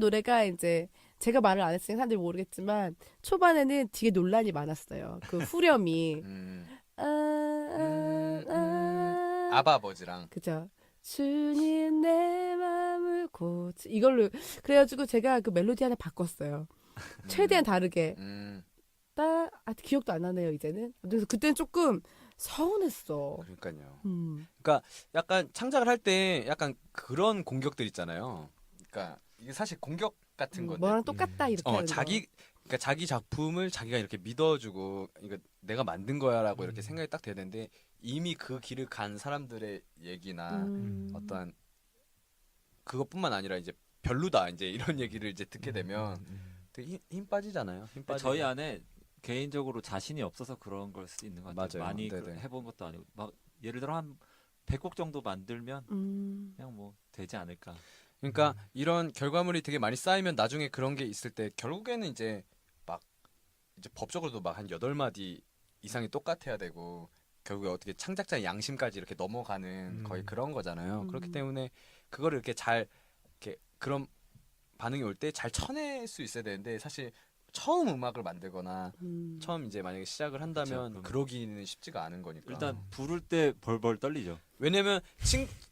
노래가 이제 제가 말을 안 했으니까 사람들이 모르겠지만 초반에는 되게 논란이 많았어요. 그 후렴이 아바버즈랑. 그죠. 주님 내 마음을 고치 이걸로 그래가지고 제가 그 멜로디 하나 바꿨어요. 최대한 다르게. 기억도 안 나네요 이제는. 그래서 그때는 조금 서운했어. 그러니까요. 음. 그러니까 약간 창작을 할 때 약간 그런 공격들 있잖아요. 그러니까 이게 사실 공격 같은 건데. 뭐랑 똑같다 이렇게 하는 거. 그러니까 자기 작품을 자기가 이렇게 믿어주고 이거 내가 만든 거야라고 이렇게 생각이 딱 되는데 이미 그 길을 간 사람들의 얘기나 어떠한 그것뿐만 아니라 이제 별로다 이제 이런 얘기를 이제 듣게 되면 되게 힘 빠지잖아요. 힘 빠지고. 저희 안에 개인적으로 자신이 없어서 그런 걸 수도 있는 것 같아요. 맞아요. 많이 네네. 해본 것도 아니고 막 예를 들어 한 100곡 정도 만들면 그냥 뭐 되지 않을까. 그러니까 이런 결과물이 되게 많이 쌓이면 나중에 그런 게 있을 때 결국에는 이제 막 이제 법적으로도 막 한 8마디 이상이 똑같아야 되고 결국에 어떻게 창작자의 양심까지 이렇게 넘어가는 거의 그런 거잖아요. 그렇기 때문에 그거를 이렇게 잘 이렇게 그런 반응이 올 때 잘 쳐낼 수 있어야 되는데 사실 처음 음악을 만들거나 처음 이제 만약에 시작을 한다면 그쵸, 그러기는 쉽지가 않은 거니까. 일단 부를 때 벌벌 떨리죠. 왜냐면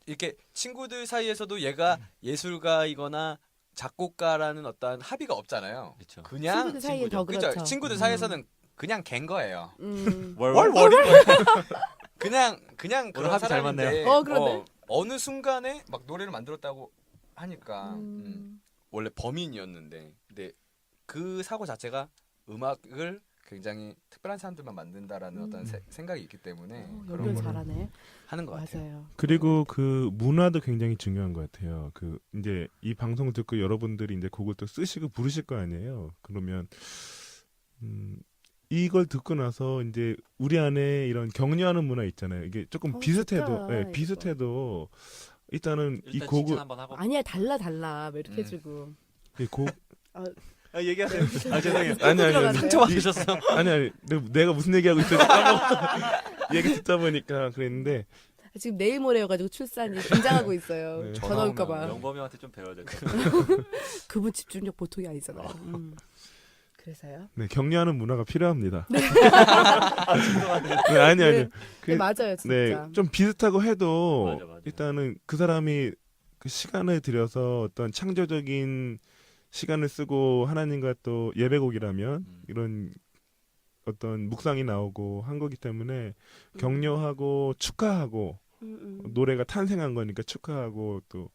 이렇게 친구들 사이에서도 얘가 예술가이거나 작곡가라는 어떤 합의가 없잖아요. 그렇죠. 그냥 친구들 사이엔 더 그죠? 그렇죠. 친구들 사이에서는 그냥 갠 거예요. 월월월이 그냥 그런 합이 잘 사람인데 맞네요. 그러네. 어느 순간에 막 노래를 만들었다고 하니까 원래 범인이었는데 근데 그 사고 자체가 음악을 굉장히 특별한 사람들만 만든다라는 어떤 생각이 있기 때문에 그런 연결 걸 잘하네. 하는 것 같아요. 맞아요. 그리고 그 문화도 굉장히 중요한 것 같아요. 그 이제 이 방송을 듣고 여러분들이 이제 곡을 또 쓰시고 부르실 거 아니에요. 그러면 이걸 듣고 나서 이제 우리 안에 이런 격려하는 문화 있잖아요. 이게 조금 비슷해도, 좋다, 비슷해도 일단은 이 일단 곡을 칭찬 한번 하고. 아니야 달라 뭐 이렇게 해주고. 이 곡 얘기하세요. 죄송해요. 아니 상처 받으셨어? 아니 내가 무슨 얘기하고 있었지 까먹 얘기 듣다 보니까 그랬는데 지금 내일 모레여가지고 출산이 긴장하고 있어요. 네. 전화 올까봐. 영범이 형한테 좀 배워야 될 것 그분 집중력 보통이 아니잖아요. 그래서요? 네, 격려하는 문화가 필요합니다. 네. 네, 아니 네, 그, 맞아요, 진짜. 네, 좀 비슷하고 해도 맞아. 일단은 그 사람이 그 시간을 들여서 어떤 창조적인 시간을 쓰고 하나님과 또 예배곡이라면 이런 어떤 묵상이 나오고 한 거기 때문에 격려하고 축하하고 노래가 탄생한 거니까 축하하고 또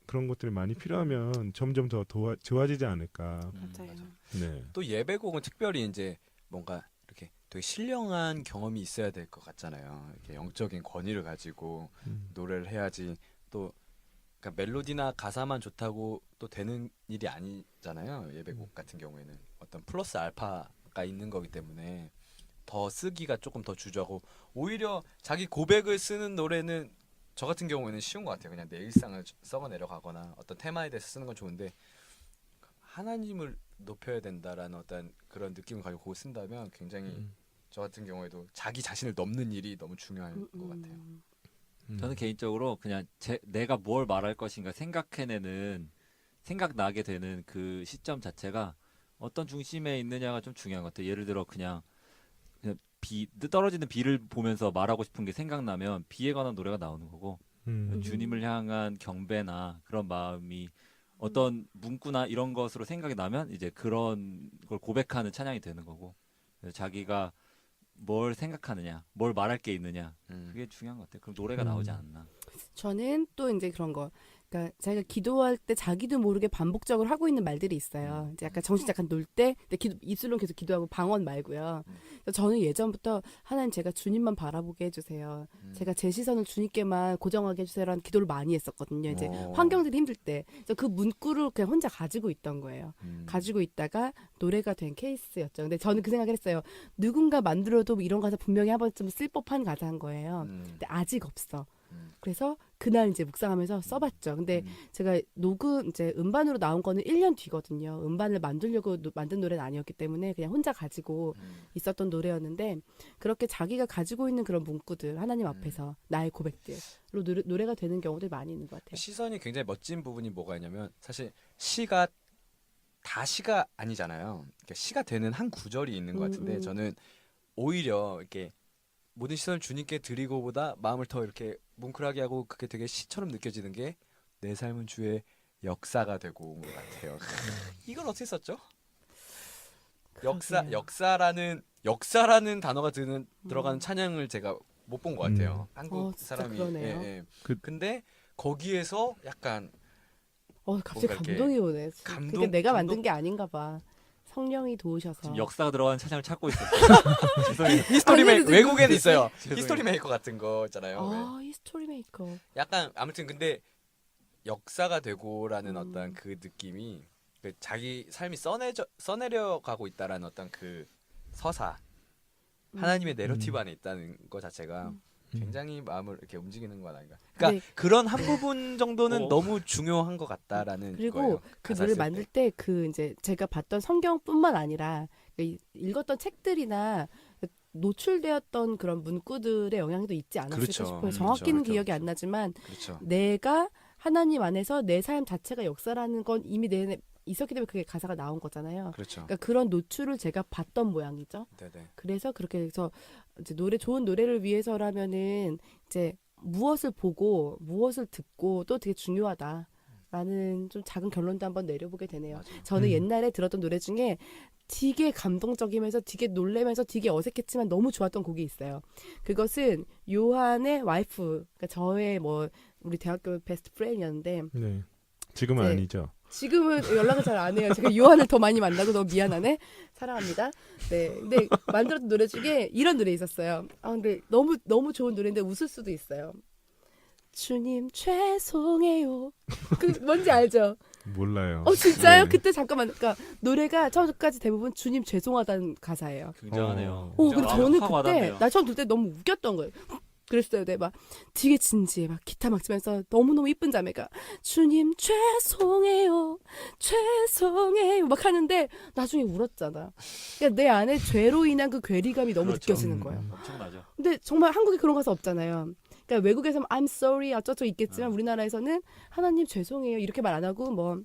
그런 것들이 많이 필요하면 점점 더 좋아지지 않을까. 맞아요. 네. 또 예배곡은 특별히 이제 뭔가 이렇게 되게 신령한 경험이 있어야 될 것 같잖아요. 이렇게 영적인 권위를 가지고 노래를 해야지 또 그러니까 멜로디나 가사만 좋다고 또 되는 일이 아니잖아요. 예배곡 같은 경우에는 어떤 플러스 알파가 있는 거기 때문에 더 쓰기가 조금 더 주저하고 오히려 자기 고백을 쓰는 노래는 저 같은 경우에는 쉬운 것 같아요. 그냥 내 일상을 썩어 내려가거나 어떤 테마에 대해서 쓰는 건 좋은데 하나님을 높여야 된다라는 어떤 그런 느낌을 가지고 곡을 쓴다면 굉장히 저 같은 경우에도 자기 자신을 넘는 일이 너무 중요할 것 같아요. 저는 개인적으로 그냥 내가 뭘 말할 것인가 생각나게 되는 그 시점 자체가 어떤 중심에 있느냐가 좀 중요한 것 같아요. 예를 들어 그냥 떨어지는 비를 보면서 말하고 싶은 게 생각나면 비에 관한 노래가 나오는 거고 주님을 향한 경배나 그런 마음이 어떤 문구나 이런 것으로 생각이 나면 이제 그런 걸 고백하는 찬양이 되는 거고 자기가 뭘 생각하느냐, 뭘 말할 게 있느냐 그게 중요한 것 같아요. 그럼 노래가 나오지 않나. 저는 또 이제 그런 거 그러니까 자기가 기도할 때 자기도 모르게 반복적으로 하고 있는 말들이 있어요. 이제 약간 정신 잠깐 놀 때 입술로 계속 기도하고 방언 말고요. 그래서 저는 예전부터 하나님 제가 주님만 바라보게 해주세요. 제가 제 시선을 주님께만 고정하게 해주세요라는 기도를 많이 했었거든요. 이제 환경들이 힘들 때. 그래서 그 문구를 그냥 혼자 가지고 있던 거예요. 가지고 있다가 노래가 된 케이스였죠. 근데 저는 그 생각을 했어요. 누군가 만들어도 이런 가사 분명히 한 번쯤 쓸 법한 가사인 거예요. 근데 아직 없어. 그래서 그날 이제 묵상하면서 써봤죠. 근데 제가 녹음 이제 음반으로 나온 거는 1년 뒤거든요. 음반을 만들려고 만든 노래는 아니었기 때문에 그냥 혼자 가지고 있었던 노래였는데 그렇게 자기가 가지고 있는 그런 문구들 하나님 앞에서 나의 고백들로 노래가 되는 경우들이 많이 있는 것 같아요. 시선이 굉장히 멋진 부분이 뭐가 있냐면 사실 시가 다 시가 아니잖아요. 그러니까 시가 되는 한 구절이 있는 것 같은데 저는 오히려 이렇게 모든 시선을 주님께 드리고보다 마음을 더 이렇게 뭉클하게 하고 그게 되게 시처럼 느껴지는 게 내 삶은 주의 역사가 되고 온 것 같아요. 이걸 어떻게 썼죠? 역사라는 단어가 들어가는 찬양을 제가 못 본 것 같아요. 한국 사람이. 그러네요. 예. 근데 거기에서 약간 갑자기 뭔가 이렇게 감동이 오네. 감동- 그게 내가 감동- 만든 게 아닌가 봐. 성령이 도우셔서. 지금 역사가 들어가는 찬양을 찾고 있었어요. 죄송해요. 히스토리 아니, 근데 외국에는 있어요. 죄송해요. 히스토리 메이커 같은 거 있잖아요. 이 스토리 메이커. 약간 아무튼 근데 역사가 되고라는 어떤 그 느낌이 그 자기 삶이 써내려 가고 있다라는 어떤 그 서사 하나님의 내러티브 안에 있다는 것 자체가 굉장히 마음을 이렇게 움직이는 건 아닌가. 그러니까 그런 한 부분 정도는 너무 중요한 것 같다라는 그리고 거예요. 그 가사 노래를 쓸 만들 때. 때 그 이제 제가 봤던 성경뿐만 아니라 읽었던 책들이나 노출되었던 그런 문구들의 영향도 있지 않았을까 그렇죠. 싶어요. 정확히는 그렇죠. 기억이 안 나지만 그렇죠. 내가 하나님 안에서 내 삶 자체가 역사라는 건 이미 내 있었기 때문에 그게 가사가 나온 거잖아요. 그렇죠. 그러니까 그런 노출을 제가 봤던 모양이죠. 네네. 그래서 그렇게 해서 이제 좋은 노래를 위해서라면은 이제 무엇을 보고 무엇을 듣고 또 되게 중요하다라는 좀 작은 결론도 한번 내려보게 되네요. 맞아요. 저는 옛날에 들었던 노래 중에 되게 감동적이면서 되게 놀래면서 되게 어색했지만 너무 좋았던 곡이 있어요. 그것은 요한의 와이프, 그러니까 저의 우리 대학교 베스트 프렌드였는데 네. 지금은 네. 아니죠. 지금은 연락을 잘 안 해요. 제가 요한을 더 많이 만나고 너무 미안하네. 사랑합니다. 네. 근데 만들었던 노래 중에 이런 노래 있었어요. 근데 너무 좋은 노래인데 웃을 수도 있어요. 주님 죄송해요. 그 뭔지 알죠? 몰라요. 진짜요? 네. 그때 잠깐만. 그러니까 노래가 처음까지 대부분 주님 죄송하다는 가사예요. 굉장하네요. 근데 저는 확 그때 와닿네요. 나 처음 들을 때 너무 웃겼던 거예요. 그랬어요. 네, 막 되게 진지해. 막 기타 막 치면서 너무너무 이쁜 자매가 주님 죄송해요. 막 하는데 나중에 울었잖아. 그러니까 내 안에 죄로 인한 그 괴리감이 너무 그렇죠. 느껴지는 거예요. 엄청나죠. 근데 정말 한국에 그런 가사 없잖아요. 그러니까 외국에서는 I'm sorry 어쩌고 있겠지만 우리나라에서는 하나님 죄송해요 이렇게 말 안 하고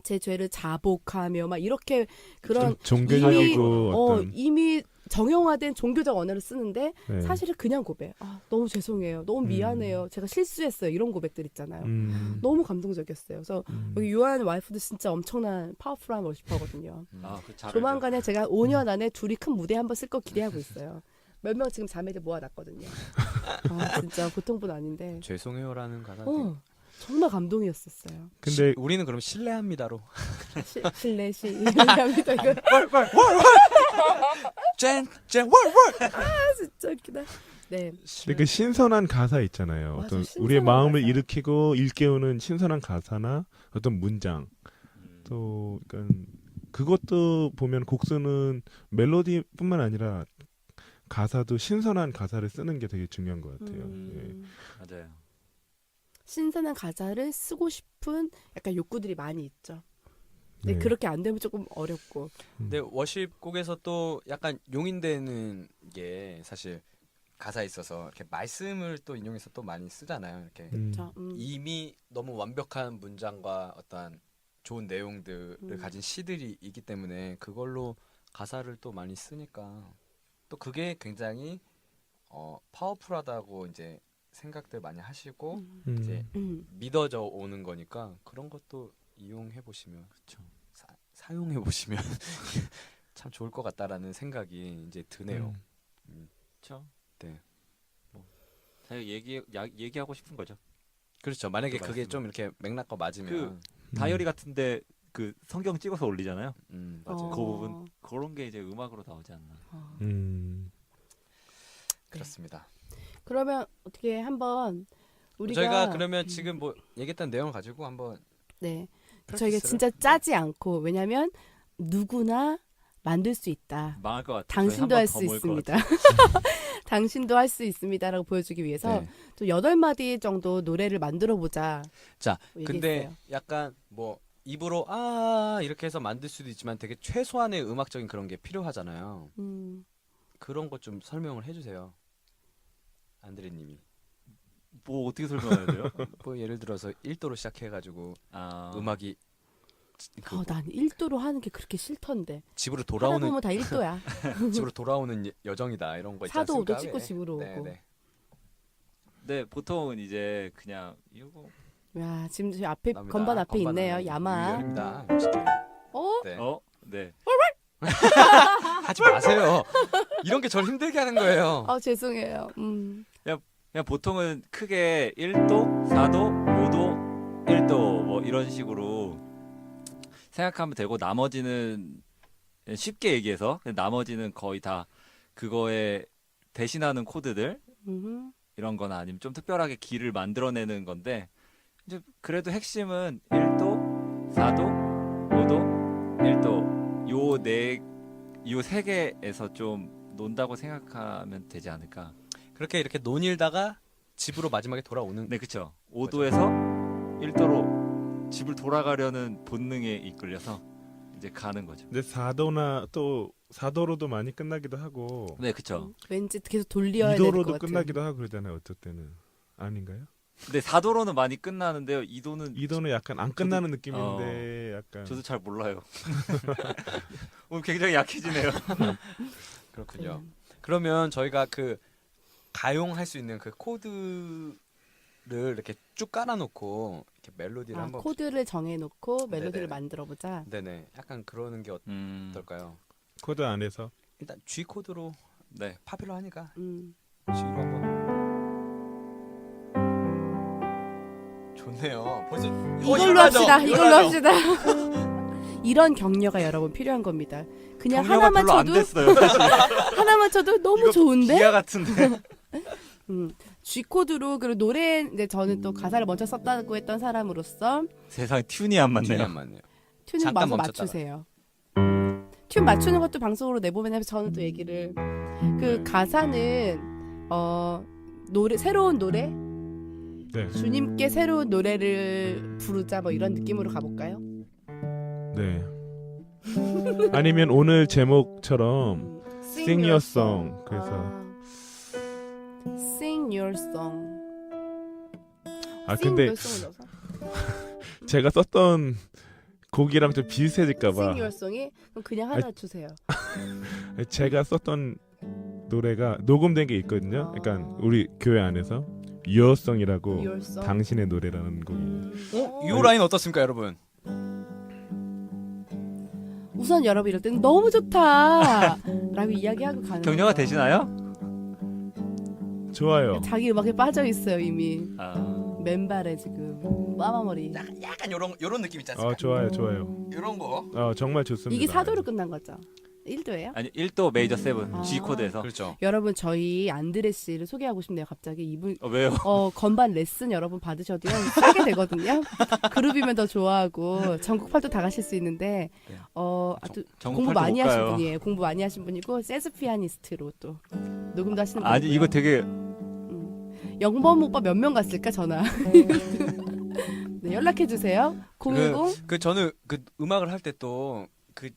제 죄를 자복하며 막 이렇게 그런 종교적이고 어떤 이미 정형화된 종교적 언어를 쓰는데 네. 사실은 그냥 고백. 너무 죄송해요. 너무 미안해요. 제가 실수했어요. 이런 고백들 있잖아요. 너무 감동적이었어요. 그래서 여기 요한 와이프도 진짜 엄청난 파워풀한 워시퍼거든요. 조만간에 제가 5년 안에 둘이 큰 무대 한번 쓸 거 기대하고 있어요. 몇 명 지금 자매들 모아놨거든요. 진짜 보통 분 아닌데. 죄송해요라는 가사. 정말 감동이었었어요. 근데 우리는 그럼 신뢰합니다로. 실례합니다. 이거 진짜 웃기다. 네. 근데 그 신선한 가사 있잖아요. 맞아, 어떤 신선한 우리의 마음을 가사. 일으키고 일깨우는 신선한 가사나 어떤 문장 또 그러니까 그것도 보면 곡 쓰는 멜로디뿐만 아니라 가사도 신선한 가사를 쓰는 게 되게 중요한 것 같아요. 맞아요. 신선한 가사를 쓰고 싶은 약간 욕구들이 많이 있죠. 근데 네. 그렇게 안 되면 조금 어렵고. 근데 워십 곡에서 또 약간 용인되는 게 사실 가사에 있어서 이렇게 말씀을 또 인용해서 또 많이 쓰잖아요. 이렇게 이미 너무 완벽한 문장과 어떤 좋은 내용들을 가진 시들이 있기 때문에 그걸로 가사를 또 많이 쓰니까 또 그게 굉장히 파워풀하다고 이제 생각들 많이 하시고 이제 믿어져 오는 거니까 그런 것도 이용해 보시면 그렇죠. 사용해 보시면 참 좋을 것 같다라는 생각이 이제 드네요. 그렇죠. 네. 자기가 얘기하고 싶은 거죠. 그렇죠. 만약에 그 그게 말씀은. 좀 이렇게 맥락과 맞으면 다이어리 같은데 그 성경 찍어서 올리잖아요. 맞아요. 그 부분 그런 게 이제 음악으로 나오지 않나. 그렇습니다. 그러면 어떻게 한번 우리가 저희가 그러면 지금 뭐 얘기했던 내용을 가지고 한번 네 프랙티스를? 저희가 진짜 짜지 않고 왜냐면 누구나 만들 수 있다. 망할 것 같아요. 당신도 할 수 있습니다. 당신도 할 수 있습니다라고 보여주기 위해서 네. 좀 8마디 정도 노래를 만들어 보자. 자, 뭐 근데 얘기했어요. 약간 뭐 입으로 아 이렇게 해서 만들 수도 있지만 되게 최소한의 음악적인 그런 게 필요하잖아요. 그런 것 좀 설명을 해주세요. 안드레님이. 뭐 어떻게 설명해야 돼요? 뭐 예를 들어서 1도로 시작해가지고 음악이 난 1도로 하는 게 그렇게 싫던데. 집으로 하다 돌아오는 보면 다 1도야. 집으로 돌아오는 여정이다 이런 거 있지 4도, 않습니까? 5도 찍고 집으로 네, 오고. 네. 네, 보통은 이제 그냥 이거 야, 지금 저 앞에 나옵니다. 건반 앞에 건반은 있네요. 야마. 유열입니다. 멋있게. 어? 네. 네. 하지 마세요. 이런 게 저를 힘들게 하는 거예요. 죄송해요. 그냥 보통은 크게 1도, 4도, 5도, 1도 뭐 이런 식으로 생각하면 되고 나머지는 쉽게 얘기해서 나머지는 거의 다 그거에 대신하는 코드들 이런 거나 아니면 좀 특별하게 길을 만들어내는 건데 이제 그래도 핵심은 1도, 4도, 5도, 1도 요 세 개에서 좀 논다고 생각하면 되지 않을까. 그렇게 이렇게 논일다가 집으로 마지막에 돌아오는. 네, 그렇죠. 5도에서 1도로 집을 돌아가려는 본능에 이끌려서 이제 가는 거죠. 근데 4도나 또 4도로도 많이 끝나기도 하고 네, 그렇죠. 왠지 계속 돌려야 될 것 2도로도 같아요. 끝나기도 하고 그러잖아요. 어쩔 때는 아닌가요? 근데 4도로는 많이 끝나는데요. 2도는 2도는 약간 안 끝나는 느낌인데 약간 저도 잘 몰라요. 오늘 굉장히 약해지네요. 그렇군요. 그러면 저희가 그 가용할 수 있는 그 코드를 이렇게 쭉 깔아놓고 이렇게 멜로디를 한번. 코드를 정해놓고 멜로디를 네네. 만들어보자. 네네. 약간 그러는 게 어떨까요? 코드 안에서 일단 G 코드로 네. 파필로 하니까 음. G로 한번. 좋네요. 벌써 이걸로 합시다. 이걸로 합시다. 이런 격려가 여러분 필요한 겁니다. 그냥 격려가 하나만 별로 안 쳐도 됐어요. 사실. 하나만 쳐도 너무 이거 좋은데. 기아 같은데. G 코드로 그리고 노래 이제 저는 또 가사를 먼저 썼다고 했던 사람으로서 세상에 튠이 안 맞네요. 맞네요. 튠을 잠깐 마저 멈췄다가. 맞추세요. 튠 맞추는 것도 방송으로 내보면 저는 또 얘기를 그 가사는 노래 새로운 노래 네. 주님께 새로운 노래를 부르자 뭐 이런 느낌으로 가볼까요? 네. 아니면 오늘 제목처럼 Sing Your Song. 그래서 Sing Your Song. 근데 Sing Your Song을 넣어서? 제가 썼던 곡이랑 좀 비슷해질까 Sing 봐. Your Song이 그럼 그냥 하나 주세요. 제가 썼던 노래가 녹음된 게 있거든요. 그러니까 우리 교회 안에서 Your Song이라고 Your Song. 당신의 노래라는 곡이. 이 라인 어떻습니까, 여러분? 우선 여러분 이럴 때는 너무 좋다 라고 이야기하고 가는 격려가 거예요. 되시나요? 좋아요. 자기 음악에 빠져 있어요 이미. 아, 맨발에 지금 빠마머리. 약간 요런 느낌 있지 않습니까? 좋아요, 좋아요. 요런 거. 정말 좋습니다. 이게 4도로 끝난 거죠? 1도예요? 아니 1도 메이저 7 아. G 코드에서. 그렇죠. 여러분 저희 안드레 씨를 소개하고 싶네요. 갑자기 이분 왜요? 건반 레슨 여러분 받으셔도요 싸게 되거든요. 그룹이면 더 좋아하고 전국 팔도 다 가실 수 있는데 아주 전국 공부 팔도 많이 못 하신 가요. 분이에요. 공부 많이 하신 분이고 재즈 피아니스트로 또 녹음도 하시는 분이고요. 아니 이거 되게 영범 오빠 몇 명 갔을까 전화. 네, 연락해 주세요. 010 그 저는 그 음악을 할 때 또 그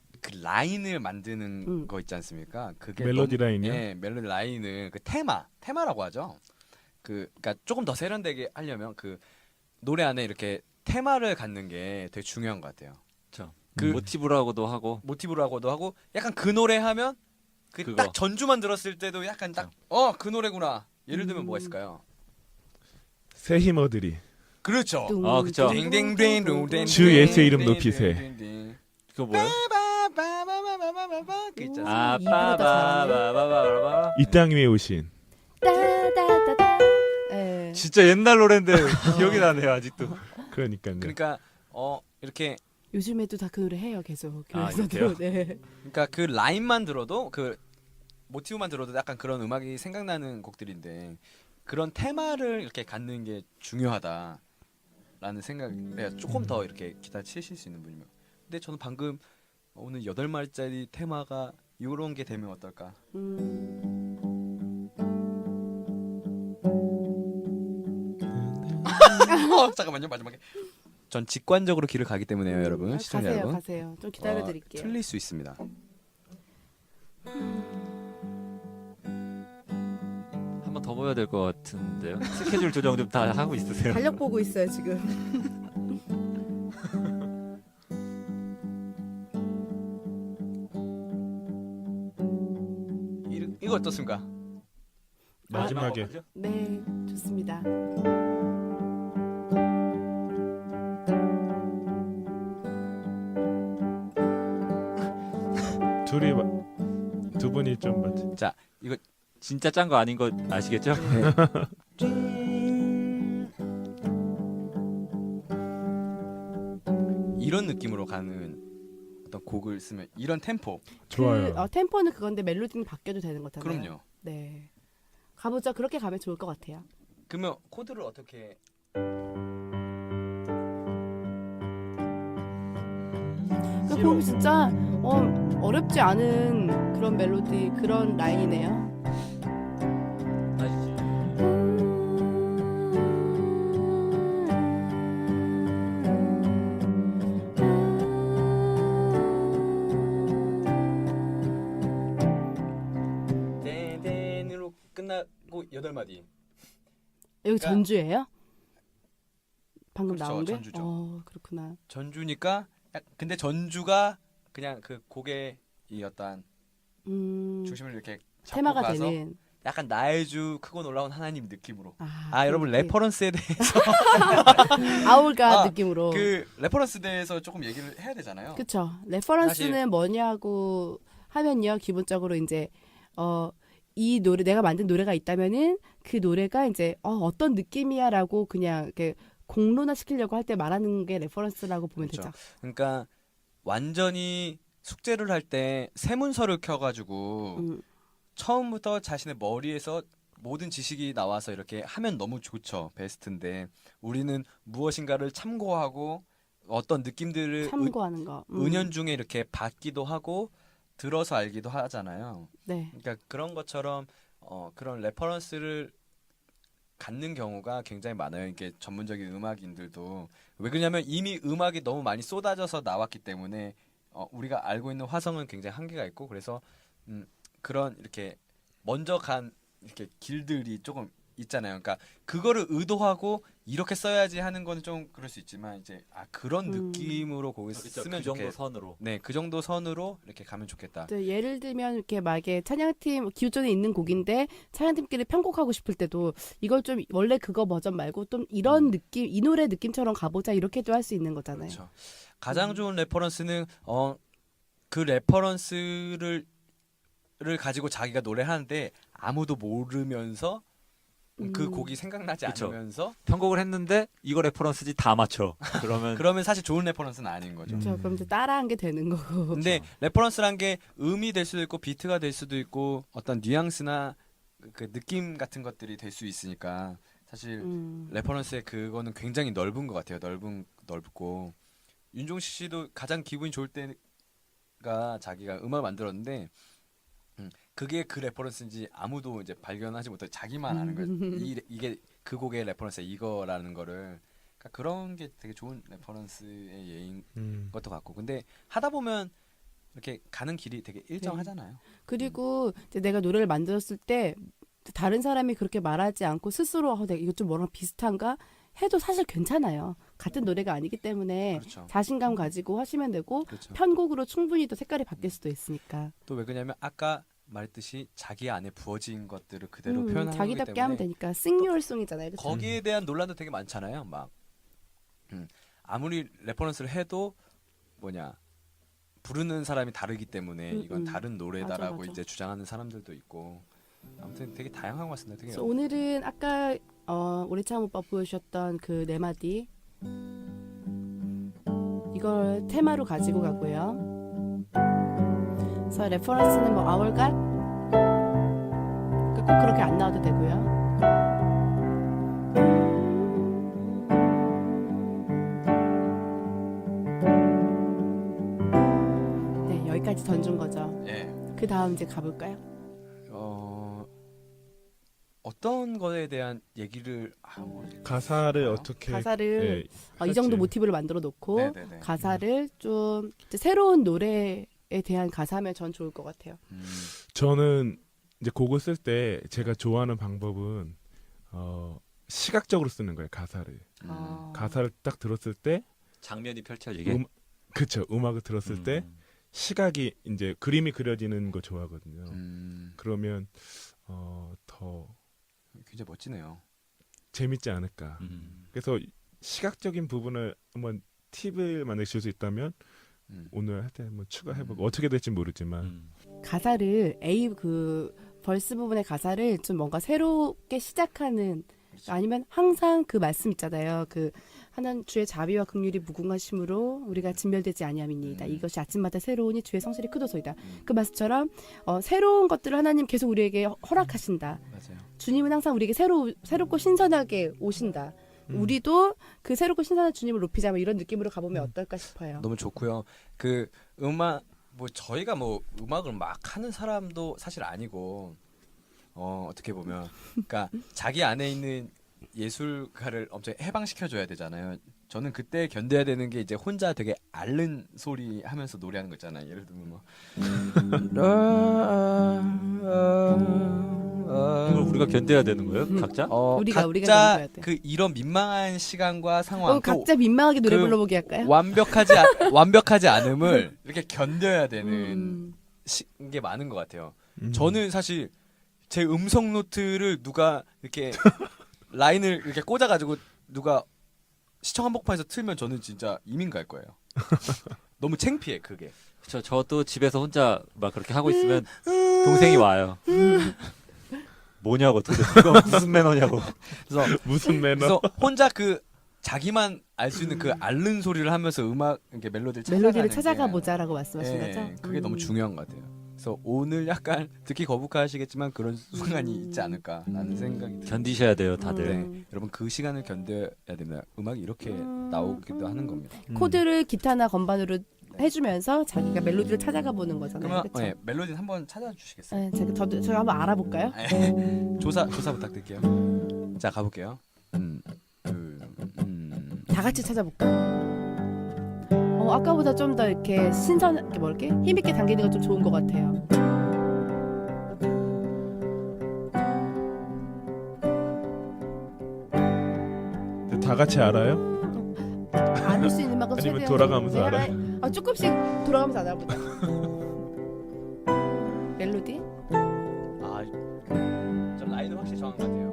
라인을 만드는 거 있지 않습니까? 그게 멜로디 라인이요? 네, 멜로디 라인을 그 테마라고 하죠. 그러니까 조금 더 세련되게 하려면 그 노래 안에 이렇게 테마를 갖는 게 되게 중요한 것 같아요. 그렇죠. 그 모티브라고도 하고 모티브라고도 하고 약간 그 노래 하면 그 그거. 딱 전주만 들었을 때도 약간 딱 그 노래구나. 예를 들면 뭐가 있을까요? 새 힘어들이 그렇죠. 그쵸. 주 예수의 이름 높이세. 그거 뭐예요? 그 있잖아. 아 이분보다 잘하네. 빠바바바바바바. 이 땅 위에 오신 따다다다. 예. 진짜 옛날 노래인데 기억이 나네요 아직도. 그러니까요. 그러니까 이렇게 요즘에도 다 그 노래 해요 계속 아, 교회에서도. 이렇게요? 네. 그러니까 그 라인만 들어도 그 모티브만 들어도 약간 그런 음악이 생각나는 곡들인데 그런 테마를 이렇게 갖는 게 중요하다라는 생각에 조금 더 이렇게 기타 치실 수 있는 분이면. 근데 저는 방금 오늘 8마리짜리 테마가 이런 게 되면 어떨까? 잠깐만요, 마지막에. 전 직관적으로 길을 가기 때문에요, 여러분. 시청자 가세요, 여러분. 가세요. 좀 기다려 드릴게요. 틀릴 수 있습니다. 한 번 더 보여야 될 것 같은데요. 스케줄 조정 좀 다 하고 있으세요. 달력 보고 있어요 지금. 이거 어떻습니까? 마지막에 네, 좋습니다. 두 분이 좀 맞지. 자, 이거 진짜 짠 거 아닌 거 아시겠죠? 이런 느낌으로 가는 어떤 곡을 쓰면 이런 템포. 좋아요. 템포는 그건데 멜로디는 바뀌어도 되는 거잖아요. 그럼요. 네. 가보자. 그렇게 가면 좋을 것 같아요. 그러면 코드를 어떻게? 그 보면 진짜 어렵지 않은 그런 멜로디, 그런 라인이네요. 댄댄으로 끝나고 8마디. 여기 그러니까- 전주예요? 방금 그렇죠, 나온 게? 전주죠. 그렇구나. 전주니까 근데 전주가 그냥 그 곡의 이 어떤 중심을 이렇게 잡고 테마가 가서 되는. 약간 나의 주 크고 놀라운 하나님 느낌으로. 그 여러분 느낌. 레퍼런스에 대해서 아울가 아, 느낌으로. 그 레퍼런스에 대해서 조금 얘기를 해야 되잖아요. 그쵸. 레퍼런스는 사실- 뭐냐고 하면요. 기본적으로 이제 이 노래, 내가 만든 노래가 있다면은 그 노래가 이제 어떤 느낌이야라고 그냥 이렇게 공론화 시키려고 할 때 말하는 게 레퍼런스라고 보면 그렇죠. 되죠. 그러니까 완전히 숙제를 할 때 세문서를 켜가지고 음, 처음부터 자신의 머리에서 모든 지식이 나와서 이렇게 하면 너무 좋죠. 베스트인데 우리는 무엇인가를 참고하고 어떤 느낌들을 참고하는 거. 은연중에 이렇게 받기도 하고 들어서 알기도 하잖아요. 네. 그러니까 그런 것처럼 그런 레퍼런스를 갖는 경우가 굉장히 많아요. 이게 전문적인 음악인들도. 왜 그러냐면 이미 음악이 너무 많이 쏟아져서 나왔기 때문에 우리가 알고 있는 화성은 굉장히 한계가 있고 그래서 그런 이렇게 먼저 간 이렇게 길들이 조금 있잖아요. 그러니까 그거를 의도하고 이렇게 써야지 하는 거는 좀 그럴 수 있지만 이제 그런 느낌으로 곡을 그렇죠. 쓰면 그 정도 좋겠. 선으로. 네, 그 정도 선으로 이렇게 가면 좋겠다. 또 예를 들면 이렇게 막에 찬양팀 기존에 있는 곡인데 찬양팀끼리 편곡하고 싶을 때도 이걸 좀 원래 그거 버전 말고 좀 이런 느낌, 이 노래 느낌처럼 가보자 이렇게도 할 수 있는 거잖아요. 그렇죠. 가장 좋은 레퍼런스는 그 레퍼런스를 가지고 자기가 노래하는데 아무도 모르면서 그 곡이 생각나지 그쵸. 않으면서 편곡을 했는데 이거 레퍼런스지 다 맞춰. 그러면 그러면 사실 좋은 레퍼런스는 아닌 거죠. 그렇죠. 그럼 이제 따라한 게 되는 거고. 근데 레퍼런스란 게 음이 될 수도 있고 비트가 될 수도 있고 어떤 뉘앙스나 그 느낌 같은 것들이 될 수 있으니까 사실 레퍼런스의 그거는 굉장히 넓은 것 같아요. 넓고 윤종신 씨도 가장 기분이 좋을 때가 자기가 음악을 만들었는데 그게 그 레퍼런스인지 아무도 이제 발견하지 못해 자기만 아는 거예요. 이게 그 곡의 레퍼런스 이거라는 거를. 그러니까 그런 게 되게 좋은 레퍼런스의 예인 것도 같고. 근데 하다 보면 이렇게 가는 길이 되게 일정하잖아요. 그리고 이제 내가 노래를 만들었을 때 다른 사람이 그렇게 말하지 않고 스스로 내가 이거 좀 뭐랑 비슷한가 해도 사실 괜찮아요. 같은 노래가 아니기 때문에 그렇죠. 자신감 가지고 하시면 되고 그렇죠. 편곡으로 충분히 또 색깔이 바뀔 수도 있으니까. 또 왜 그러냐면 아까 말했듯이 자기 안에 부어진 것들을 그대로 표현하는 거기 자기답게 때문에 하면 되니까 싱유얼송이잖아요. 그쵸? 거기에 대한 논란도 되게 많잖아요. 막 아무리 레퍼런스를 해도 부르는 사람이 다르기 때문에 이건 다른 노래다라고 맞아. 이제 주장하는 사람들도 있고 아무튼 되게 다양한 것 같습니다. 되게 그래서 오늘은 아까 우리 참 오빠 보여주셨던 그 네 마디 이걸 테마로 가지고 가고요. 그래서 레퍼런스는 뭐 Our God 꼭 그렇게 안 나와도 되고요. 네, 여기까지 던진 거죠. 예. 그 다음 이제 가볼까요? 어떤 거에 대한 얘기를 가사를 어떻게 가사를 예, 이 정도 할지. 모티브를 만들어 놓고 네네네. 가사를 좀 이제 새로운 노래에 대한 가사면 전 좋을 것 같아요. 저는 이제 곡을 쓸 때 제가 좋아하는 방법은 시각적으로 쓰는 거예요. 가사를. 가사를 딱 들었을 때 장면이 펼쳐지게. 그쵸. 음악을 들었을 때 시각이 이제 그림이 그려지는 거 좋아하거든요. 그러면 더 굉장히 멋지네요. 재밌지 않을까. 그래서 시각적인 부분을 한번 팁을 만약에 줄 수 있다면 오늘 할 때 한번 추가해보고 어떻게 될지 모르지만 가사를 그 벌스 부분의 가사를 좀 뭔가 새롭게 시작하는 아니면 항상 그 말씀 있잖아요. 그 하나님 주의 자비와 긍휼이 무궁하심으로 우리가 진멸되지 아니함이니이다. 이것이 아침마다 새로우니 주의 성실이 크도소이다. 그 말씀처럼 새로운 것들을 하나님 계속 우리에게 허락하신다. 맞아요. 주님은 항상 우리에게 새롭고 신선하게 오신다. 우리도 그 새롭고 신선한 주님을 높이자 뭐 이런 느낌으로 가보면 어떨까 싶어요. 너무 좋고요. 그 음악 뭐 저희가 뭐 음악을 막 하는 사람도 사실 아니고 어떻게 보면 그러니까 자기 안에 있는 예술가를 엄청 해방시켜줘야 되잖아요. 저는 그때 견뎌야 되는 게 이제 혼자 되게 앓는 소리 하면서 노래하는 거 있잖아요. 예를 들면 뭐 그걸 우리가 견뎌야 되는 거예요? 각자? 우리가 각자 견뎌야 돼. 그 이런 민망한 시간과 상황 또 각자 민망하게 노래 그 불러보기 할까요? 완벽하지 않음을 이렇게 견뎌야 되는 게 많은 것 같아요. 저는 사실 제 음성 노트를 누가 이렇게 라인을 이렇게 꽂아가지고 누가 시청 한복판에서 틀면 저는 진짜 이민 갈 거예요. 너무 창피해 그게. 저도 집에서 혼자 막 그렇게 하고 있으면 동생이 와요. 뭐냐고 도대체 그거 무슨 매너냐고. 그래서 무슨 매너? 그래서 혼자 그 자기만 알 수 있는 그 앓는 소리를 하면서 음악 이렇게 멜로디를 찾아가 보자라고 말씀하신 거죠? 그게 너무 중요한 것 같아요. 그래서 오늘 약간 듣기 거북하시겠지만 그런 순간이 있지 않을까라는 생각이 들어요. 견디셔야 돼요, 다들. 네. 여러분 그 시간을 견뎌야 됩니다. 음악이 이렇게 나오기도 하는 겁니다. 코드를 기타나 건반으로 해주면서 자기가 멜로디를 찾아가 보는 거잖아요. 그러면 그쵸? 네, 멜로디는 한번 찾아주시겠어요? 네, 제가 한번 알아볼까요? 조사 부탁드릴게요. 자 가볼게요. 다 같이 찾아볼까? 아까보다 좀 더 이렇게 신선하게 뭐랄게 힘있게 당기는 건 좀 좋은 것 같아요. 다 같이 알아요? 안을 수 있는 만큼 아니면 최대한 돌아가면서 알아요? 조금씩 돌아가면서 알아보자. 멜로디? 좀 라인은 확실히 정한 것 같아요.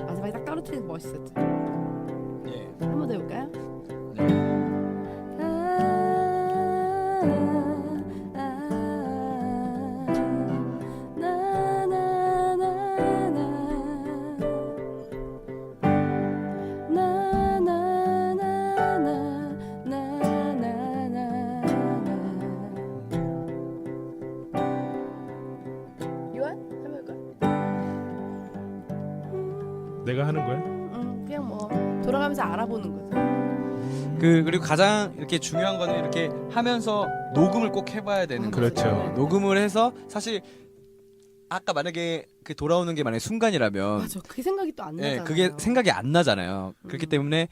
마지막에 딱 떨어뜨리는 거 멋있었죠. 예. 한 번 더 해볼까요? 요한? 한번 해볼까? 내가 하는 거야? 그냥 뭐 돌아가면서 알아보는 거죠. 그리고 가장 이렇게 중요한 거는 이렇게 하면서 녹음을 꼭 해봐야 되는 거죠. 그렇죠. 녹음을 해서 사실 아까 만약에 그 돌아오는 게 만약에 순간이라면 맞아, 그 생각이 또 안 예, 나잖아요. 그게 생각이 안 나잖아요. 그렇기 때문에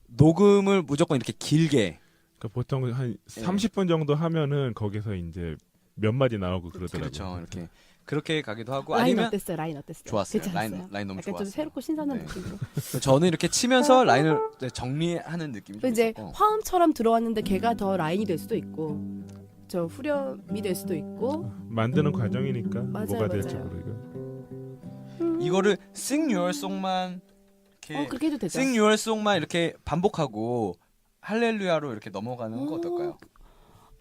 녹음을 무조건 이렇게 길게 그러니까 보통 한 30분 정도 하면은 거기서 이제 몇 마디 나오고 그러더라고요. 그렇죠. 이렇게 그렇게 가기도 하고 라인 아니면 어땠어요? 라인 어땠어요? 좋았어요. 괜찮았어요? 라인 너무 약간 좋았어요. 좀 새롭고 신선한 네. 느낌으로. 저는 이렇게 치면서 라인을 정리하는 느낌이 좀 이제 있었고. 화음처럼 들어왔는데 걔가 더 라인이 될 수도 있고 저 후렴이 될 수도 있고 만드는 과정이니까 맞아요, 뭐가 될지 맞아요. 모르고. 이거를 Sing Your Song만 이렇게 그렇게 해도 되죠. Sing Your Song만 이렇게 반복하고 할렐루야로 이렇게 넘어가는 거 어떨까요?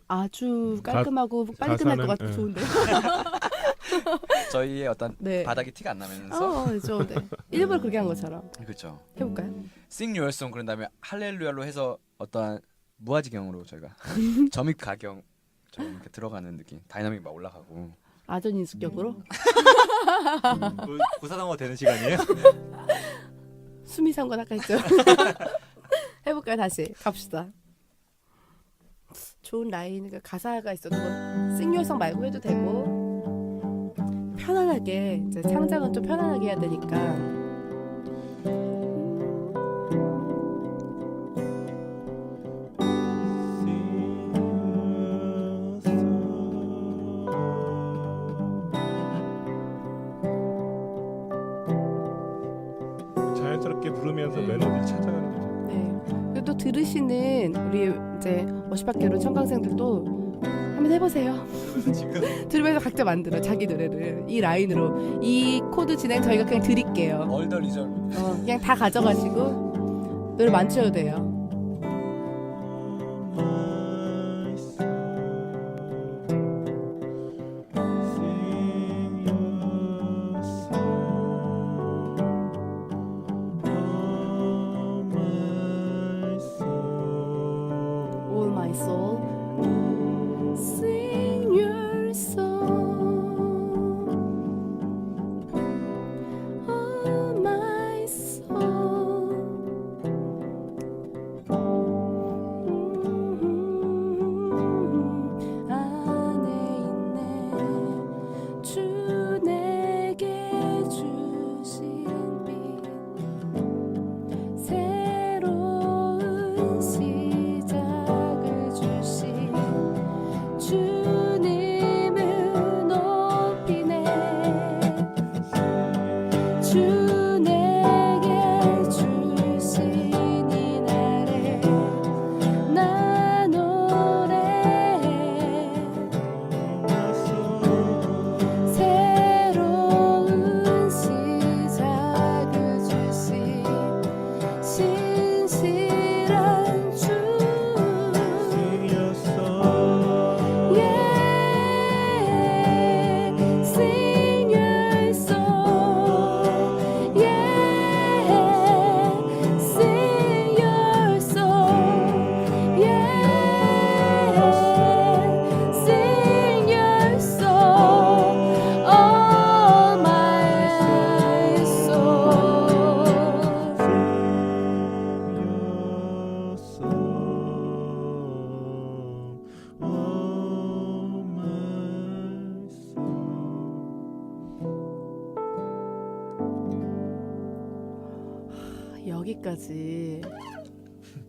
아주 깔끔하고 빨리 끝날 것 같아. 가사는, 좋은데. 저희의 어떤 네. 바닥이 티가 안 나면서 좋은데. 일부러 그렇게 한 것처럼 그렇죠. 해볼까요? Sing Your Song 그런 다음에 할렐루야로 해서 어떠한 무아지경으로 저희가 점입 가경 좀 이렇게 들어가는 느낌, 다이나믹 막 올라가고. 아전 인수격으로 구사당어 되는 시간이에요? 수미상관 아까 했죠. 해볼까요? 다시 갑시다. 좋은 라인, 그러니까 가사가 있어도 싱요성 말고 해도 되고 편안하게 이제 창작은 좀 편안하게 해야 되니까. 자연스럽게 부르면서 멜로디 찾아가는 거죠. 네. 그리고 또 들으시는 우리 이제 워시박계로 청강생들도 한번 해보세요. 지금 들으면서 각자 만들어 자기 노래를 이 라인으로 이 코드 진행 저희가 그냥 드릴게요. 얼더 리절. 그냥 다 가져가시고 노래 만드셔도 돼요. All my soul, sing your song. All my soul. 안에 있네 주 내게 주신 빛 새로운 시작을 주신 주님을 높이네 주 내게 주신 이 날에 나 노래해 새로운 시작을 주신 신실한 주 Yeah, sing your song. Yeah, sing your song. Yeah, sing your song. All my soul. 여기까지.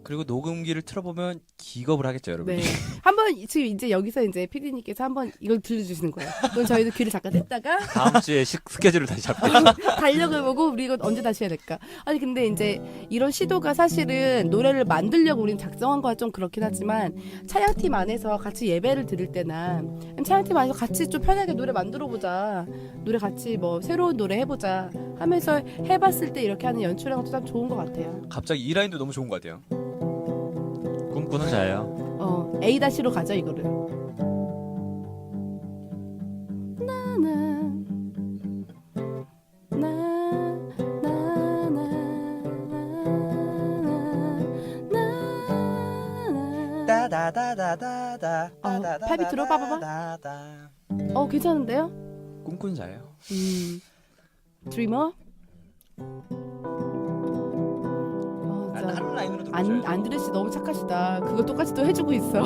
그리고 녹음기를 틀어보면 기겁을 하겠죠, 여러분. 네. 한번 지금 이제 여기서 이제 PD님께서 한번 이걸 들려주시는 거예요. 그럼 저희도 귀를 잠깐 뗐다가 다음 주에 스케줄을 다시 잡고 달력을 보고 우리 이거 언제 다시 해야 될까? 아니 근데 이제 이런 시도가 사실은 노래를 만들려고 우리는 작정한 거와 좀 그렇긴 하지만 차양팀 안에서 같이 예배를 드릴 때나 차양팀 안에서 같이 좀 편하게 노래 만들어 보자, 노래 같이 뭐 새로운 노래 해보자 하면서 해봤을 때 이렇게 하는 연출한 것도 참 좋은 것 같아요. 갑자기 이 라인도 너무 좋은 것 같아요. 꿈꾸는 자예요. A-로 가죠 이거를. 나는 따다다다다다. 팔 밑으로 빠바바. 괜찮은데요? 꿈꾸는 자예요. 드리머? 한 라인으로 들어오셔야죠. 안드레 씨 너무 착하시다. 그거 똑같이 또 해주고 있어.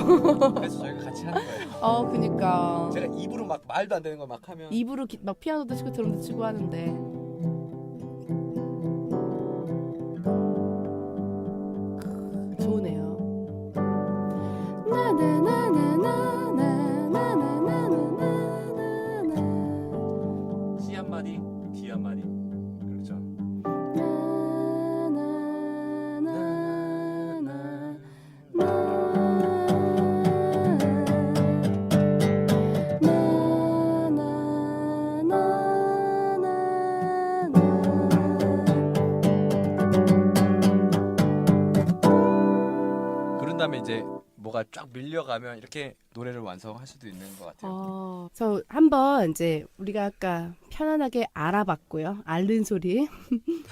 그래서 저희가 같이 하는 거예요. 그니까. 제가 입으로 막 말도 안 되는 거 막 하면 입으로 막 피아노도 치고 드럼도 치고 하는데. 좋으네요. C 한 마디, D 한 마디. 그렇죠. 나 다음에 이제 뭐가 쫙 밀려가면 이렇게 노래를 완성할 수도 있는 것 같아요. 그래서 한번 이제 우리가 아까 편안하게 알아봤고요. 앓는 소리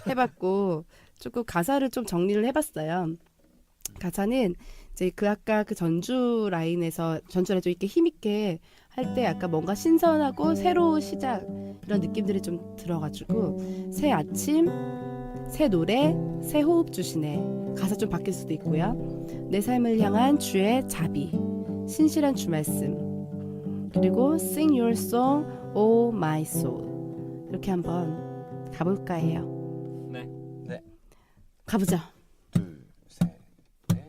해봤고 조금 가사를 좀 정리를 해봤어요. 가사는 이제 그 아까 그 전주 라인에서 전주를 좀 이렇게 힘있게 할 때 약간 뭔가 신선하고 새로운 시작 이런 느낌들이 좀 들어가지고 새 아침, 새 노래, 새 호흡 주시네. 가사 좀 바뀔 수도 있고요. 내 삶을 향한 주의 자비, 신실한 주 말씀, 그리고 Sing Your Song, Oh My Soul 이렇게 한번 가볼까 해요. 네. 네. 가보자. 둘, 셋, 넷.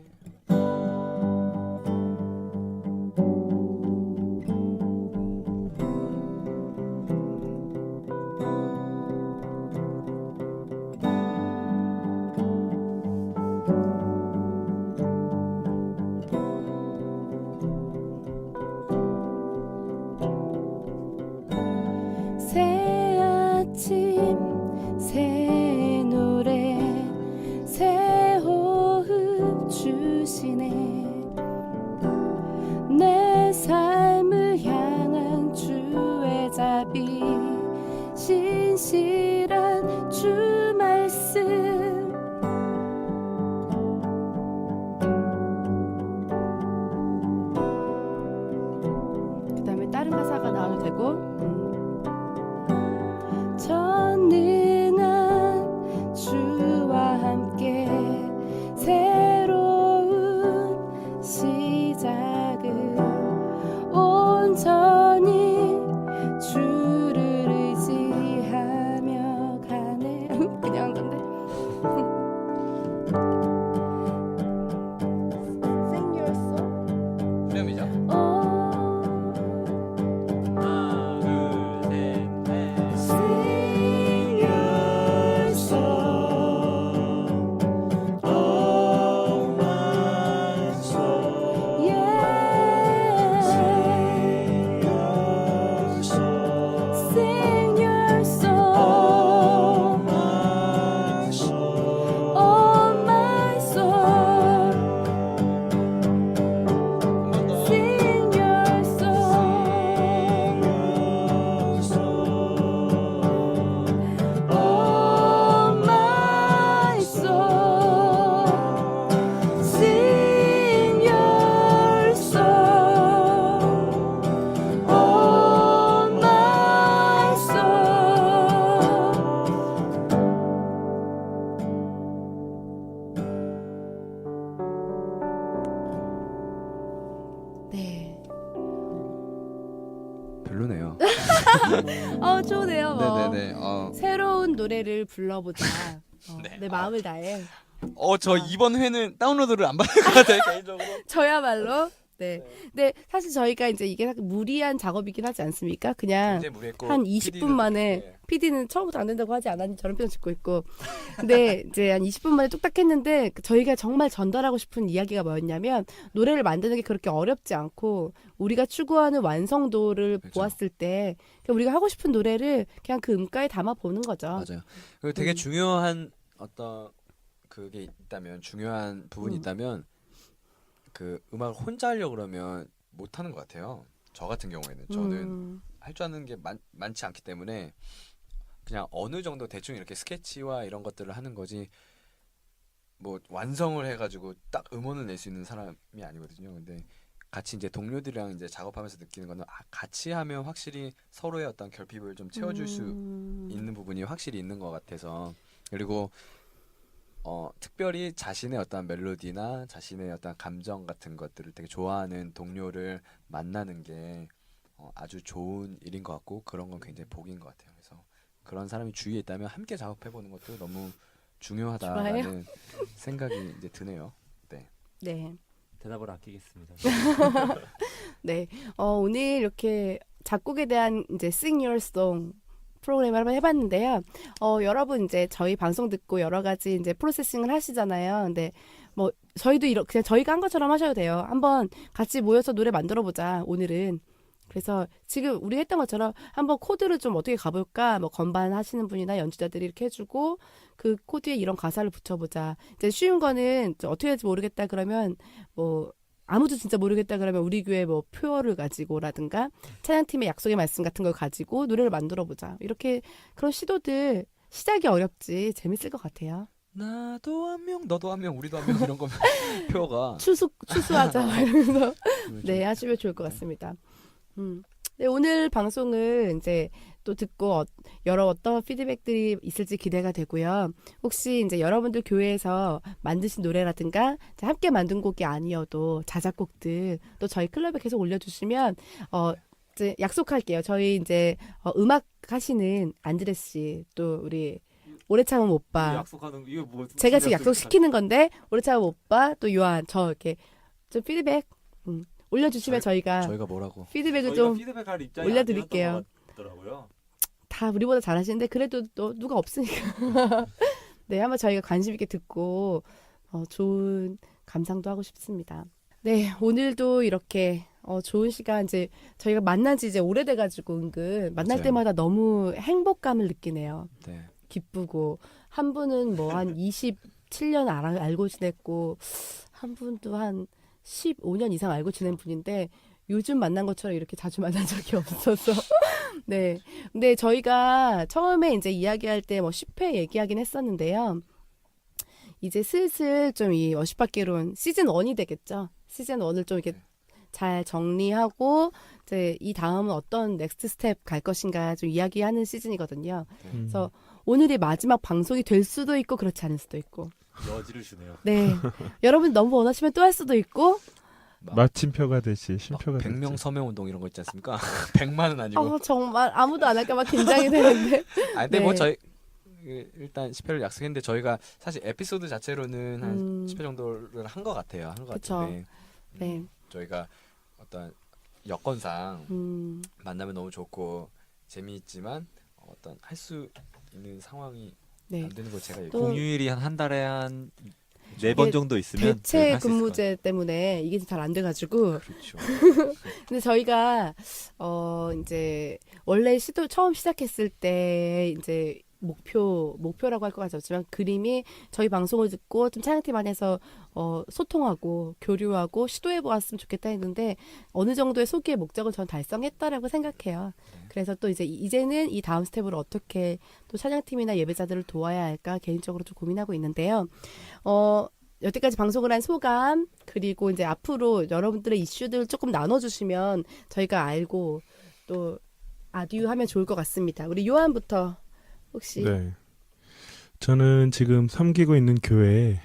새 아침, 새 노래, 새 호흡 주시네. 내 삶을 향한 주의 자비, 신실한 주 말씀. 그 다음에 다른 가사가 나와도 되고. 전능한 주와 함께 새로운 시작을 온전히 주를 의지하며 가네. 그냥 한 건데. Sing your song. 수렴이죠? 하나, 둘, 셋, 넷. Sing your song, oh my soul, yeah. Sing your song, sing your song, oh my soul, sing your song, oh my soul, sing your song, oh my soul. 네. 별로네요. 좋네요. 뭐. 네네네. 새로운 노래를 불러보자. 네. 내 마음을 다해. 저 이번 회는 다운로드를 안 받을 것 같아요 개인적으로. 저야말로. 네. 근데 사실 저희가 이제 이게 무리한 작업이긴 하지 않습니까? 그냥 굉장히 무리했고 한 20분 만에 PD는 처음부터 안 된다고 하지 않았니? 저런 표정 짓고 있고. 근데 이제 한 20분 만에 뚝딱 했는데 저희가 정말 전달하고 싶은 이야기가 뭐였냐면 노래를 만드는 게 그렇게 어렵지 않고 우리가 추구하는 완성도를 그렇죠. 보았을 때 그냥 우리가 하고 싶은 노래를 그냥 그 음가에 담아 보는 거죠. 맞아요. 그리고 되게 중요한 어떤 그게 있다면 중요한 부분이 있다면 그 음악을 혼자 하려고 그러면 못 하는 것 같아요. 저 같은 경우에는 저는 할 줄 아는 게 많지 않기 때문에 그냥 어느 정도 대충 이렇게 스케치와 이런 것들을 하는 거지 뭐 완성을 해가지고 딱 음원을 낼 수 있는 사람이 아니거든요. 근데 같이 이제 동료들이랑 이제 작업하면서 느끼는 거는 같이 하면 확실히 서로의 어떤 결핍을 좀 채워줄 수 있는 부분이 확실히 있는 것 같아서 그리고 특별히 자신의 어떤 멜로디나 자신의 어떤 감정 같은 것들을 되게 좋아하는 동료를 만나는 게 아주 좋은 일인 것 같고 그런 건 굉장히 복인 것 같아요. 그래서 그런 사람이 주위에 있다면 함께 작업해보는 것도 너무 중요하다라는 좋아요. 생각이 이제 드네요. 네. 대답을 아끼겠습니다. 네. 오늘 이렇게 작곡에 대한 이제 Sing Your Song 프로그램을 한번 해봤는데요. 여러분 이제 저희 방송 듣고 여러 가지 이제 프로세싱을 하시잖아요. 근데 뭐 저희도 그냥 저희가 한 것처럼 하셔도 돼요. 한번 같이 모여서 노래 만들어 보자. 오늘은 그래서 지금 우리 했던 것처럼 한번 코드를 좀 어떻게 가볼까? 뭐 건반 하시는 분이나 연주자들이 이렇게 해주고 그 코드에 이런 가사를 붙여보자. 이제 쉬운 거는 어떻게 할지 모르겠다 그러면 뭐 아무도 진짜 모르겠다 그러면 우리 교회 뭐 표어를 가지고라든가 찬양팀의 약속의 말씀 같은 걸 가지고 노래를 만들어보자. 이렇게 그런 시도들 시작이 어렵지 재밌을 것 같아요. 나도 한 명, 너도 한 명, 우리도 한 명 이런 거면 표가 추수하자 이러면서 네 하시면 좋을 것 같습니다. 네, 오늘 방송을 이제 또 듣고 여러 어떤 피드백들이 있을지 기대가 되고요. 혹시 이제 여러분들 교회에서 만드신 노래라든가 함께 만든 곡이 아니어도 자작곡들 또 저희 클럽에 계속 올려주시면 이제 약속할게요. 저희 이제 음악 하시는 안드레 씨 또 우리 오래 참은 오빠 약속하는 이게 뭐 제가 지금 약속시키는 건데 오래 참은 오빠 또 요한 저 이렇게 좀 피드백 올려주시면 저희가 뭐라고? 피드백을 좀 피드백할 입장이 올려드릴게요. 아니었던 것 같더라고요. 다 우리보다 잘하시는데 그래도 또 누가 없으니까 네 한번 저희가 관심 있게 듣고 좋은 감상도 하고 싶습니다. 네 오늘도 이렇게 좋은 시간 이제 저희가 만난 지 이제 오래돼가지고 은근 만날 맞아요. 때마다 너무 행복감을 느끼네요. 네. 기쁘고 한 분은 뭐 한 27년 알고 지냈고 한 분도 한 15년 이상 알고 지낸 분인데 요즘 만난 것처럼 이렇게 자주 만난 적이 없어서 네. 근데 저희가 처음에 이제 이야기할 때 뭐 10회 얘기하긴 했었는데요. 이제 슬슬 좀 이 워십학개론 시즌 1이 되겠죠. 시즌 1을 좀 이렇게 잘 정리하고 이제 이 다음은 어떤 넥스트 스텝 갈 것인가 좀 이야기하는 시즌이거든요. 그래서 오늘이 마지막 방송이 될 수도 있고 그렇지 않을 수도 있고. 여지를 주네요. 네. 여러분 너무 원하시면 또 할 수도 있고. 마침표가 되시 심표가 100명 될지. 서명 운동 이런 거 있지 않습니까? 100만은 아니고. 정말 아무도 안 할까 봐 긴장이 되는데. 근데 네. 뭐 저희 일단 10회를 약속했는데 저희가 사실 에피소드 자체로는 한 10회 정도를 한 것 같아요. 한 것 그쵸. 같은데 네. 저희가 어떤 여건상 만나면 너무 좋고 재미있지만 어떤 할 수 있는 상황이 네. 안 되는 거 제가 얘기. 또 공휴일이 한 달에 한 4번 정도 있으면 대체 할수 있을 것 근무제 때문에 이게 잘 안 돼가지고. 그렇죠. 근데 저희가 이제 원래 처음 시작했을 때 이제 목표라고 할 것 같지 않지만 그림이 저희 방송을 듣고 좀 찬양팀 안에서 소통하고 교류하고 시도해 보았으면 좋겠다 했는데 어느 정도의 소기의 목적을 전 달성했다라고 생각해요. 그래서 또 이제는 이 다음 스텝으로 어떻게 또 찬양팀이나 예배자들을 도와야 할까 개인적으로 좀 고민하고 있는데요. 여태까지 방송을 한 소감 그리고 이제 앞으로 여러분들의 이슈들 조금 나눠주시면 저희가 알고 또 아듀하면 좋을 것 같습니다. 우리 요한부터 혹시 네. 저는 지금 섬기고 있는 교회에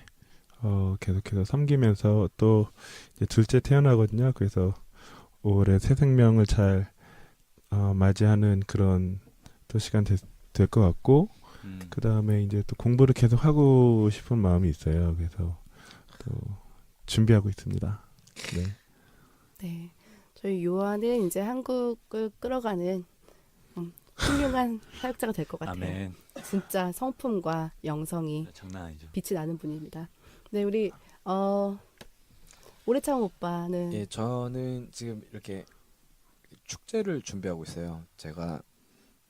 계속해서 섬기면서 또 이제 둘째 태어나거든요. 그래서 5월에 새 생명을 잘 맞이하는 그런 또 시간 될 것 같고 그 다음에 이제 또 공부를 계속 하고 싶은 마음이 있어요. 그래서 또 준비하고 있습니다. 네. 네. 저희 요한은 이제 한국을 끌어가는 훌륭한 사역자가 될 것 같아요. 아멘. 진짜 성품과 영성이 장난 아니죠. 빛이 나는 분입니다. 네, 우리 오래 참은 오빠는 예, 저는 지금 이렇게 축제를 준비하고 있어요. 제가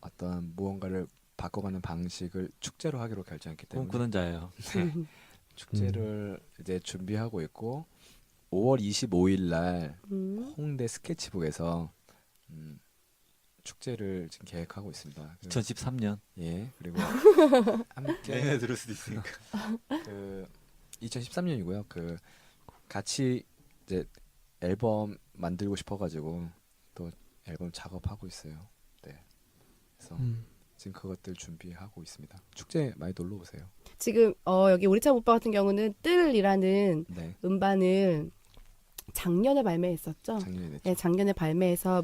어떠한 무언가를 바꿔가는 방식을 축제로 하기로 결정했기 때문에 꿈꾸는 자예요. 축제를 이제 준비하고 있고 5월 25일 날 홍대 스케치북에서 축제를 지금 계획하고 있습니다. 2013년. 예, 그리고 함께 내년에 들을 수도 있으니까. 2013년이고요. 같이 이제 앨범 만들고 싶어가지고 또 앨범 작업하고 있어요. 네, 그래서 지금 그것들 준비하고 있습니다. 축제 많이 놀러 오세요. 지금 여기 오리참 오빠 같은 경우는 뜰이라는 네, 음반을 작년에 발매했었죠. 작년에 냈죠. 네, 작년에 발매해서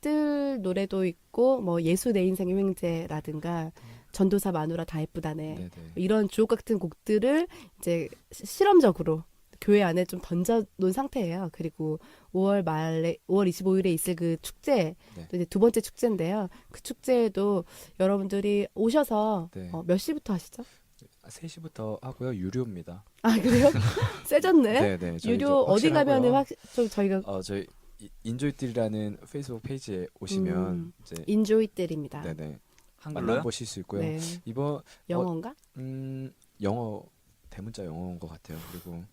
뜰 노래도 있고 예수 내 인생의 횡재라든가 전도사 마누라 다 예쁘다네 네, 네. 이런 주옥 같은 곡들을 이제 실험적으로 교회 안에 좀 던져놓은 상태예요. 그리고 5월 25일에 있을 그 축제, 네. 또 이제 두 번째 축제인데요. 그 축제에도 여러분들이 오셔서 네. 몇 시부터 하시죠? 3시부터 하고요. 유료입니다. 아 그래요? 세졌네. 네, 네. 저희 유료 좀 어디 가면은 확실하고요. 좀 저희가 저희 인조이들이라는 페이스북 페이지에 오시면 이제 인조이들입니다. 네네 한글로요? 만나보실 수 있고요. 네. 이번 영어인가? 영어 대문자 영어인 것 같아요. 그리고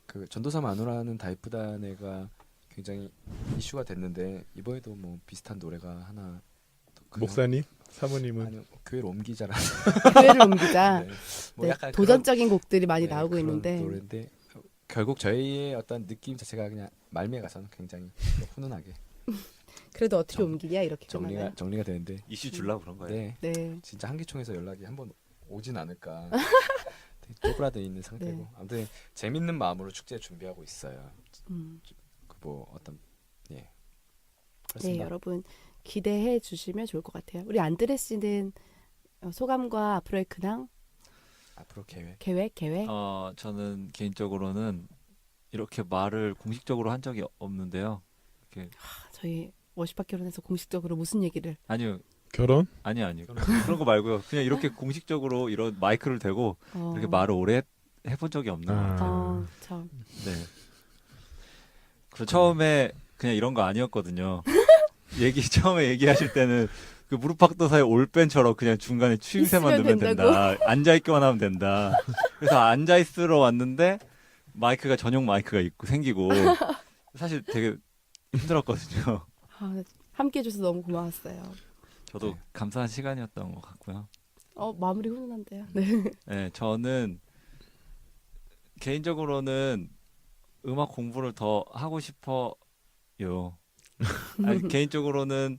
그 전도사 마누라는 다 이쁘다는 애가 굉장히 이슈가 됐는데 이번에도 뭐 비슷한 노래가 하나 또 목사님, 사모님은 아니요 교회로 옮기자라는 교회를 옮기자. 네. 뭐 네, 약간 도전적인 곡들이 많이 그런, 나오고 네, 있는데 그런 노래인데 결국 저희의 어떤 느낌 자체가 그냥 말미에 가서는 굉장히 훈훈하게 그래도 어떻게 옮기냐 이렇게 정리가 끝나나요? 정리가 되는데 이슈 줄라 그런 거예요. 네 네. 진짜 한기총에서 연락이 한번 오진 않을까 되게 쪼그라져 있는 상태고 네. 아무튼 재밌는 마음으로 축제 준비하고 있어요. 음. 그 뭐 어떤 예 네, 그렇습니다. 여러분 기대해 주시면 좋을 것 같아요. 우리 안드레 씨는 소감과 앞으로의 근황, 앞으로 계획 계획. 저는 개인적으로는 이렇게 말을 공식적으로 한 적이 없는데요. 이렇게 저희 워시파 결혼해서 공식적으로 무슨 얘기를? 아니요. 결혼? 아니 그런 거 말고요. 그냥 이렇게 공식적으로 이런 마이크를 대고 이렇게 말을 오래 해본 적이 없는 것 같아요. 참. 네. 그래서 처음에 그냥 이런 거 아니었거든요. 처음에 얘기하실 때는 그 무릎팍도사의 올밴처럼 그냥 중간에 추임새만 있으면 넣으면 된다. 앉아 있기만 하면 된다. 그래서 앉아 있으러 왔는데 마이크가 전용 마이크가 있고 생기고 사실 되게 힘들었거든요. 함께 해줘서 너무 고마웠어요. 저도 네. 감사한 시간이었던 것 같고요. 마무리 훈훈한데요. 네. 네, 저는 개인적으로는 음악 공부를 더 하고 싶어요. 아니, 개인적으로라는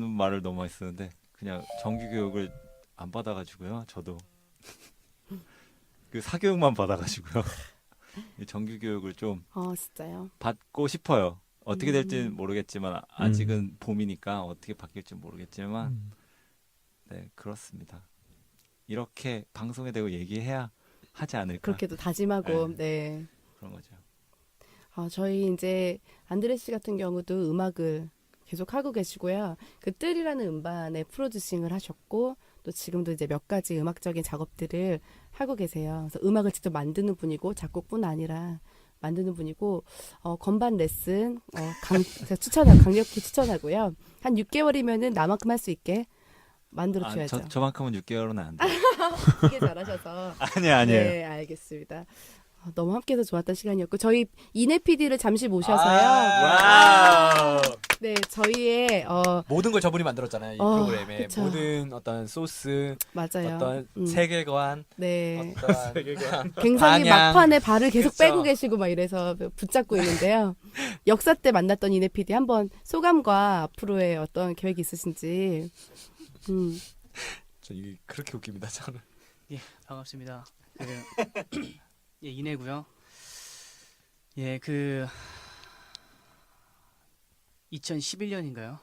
말을 너무 많이 쓰는데 그냥 정규 교육을 안 받아가지고요. 저도 그 사교육만 받아가지고요. 이 정규 교육을 좀 진짜요. 받고 싶어요. 어떻게 될지는 모르겠지만 아직은 봄이니까 어떻게 바뀔지 모르겠지만 네 그렇습니다. 이렇게 방송에 대고 얘기해야 하지 않을까. 그렇게도 다짐하고 네. 그런 거죠. 저희 이제 안드레 씨 같은 경우도 음악을 계속 하고 계시고요. 그 뜰이라는 음반에 프로듀싱을 하셨고 또 지금도 이제 몇 가지 음악적인 작업들을 하고 계세요. 그래서 음악을 직접 만드는 분이고 작곡뿐 아니라 만드는 분이고 건반 레슨 제가 강력히 추천하고요. 한 6개월이면은 나만큼 할 수 있게 만들어 줘야죠. 저만큼은 6개월은 안 돼요. 되게 잘하셔서. 아니에요. 네, 알겠습니다. 너무 함께해서 좋았던 시간이었고 저희 이내 PD를 잠시 모셔서요. 와우. 네, 저희의 모든 걸 저분이 만들었잖아요. 이 프로그램에 그쵸. 모든 어떤 소스, 맞아요. 어떤 음. 세계관, 네. 어떤 굉장히 방향. 막판에 발을 계속 그쵸. 빼고 계시고 막 이래서 붙잡고 있는데요. 역사 때 만났던 이내 PD 한번 소감과 앞으로의 어떤 계획이 있으신지. 저 이게 그렇게 웃깁니다. 저는 예, 반갑습니다. 예, 이내고요. 예, 2011년인가요?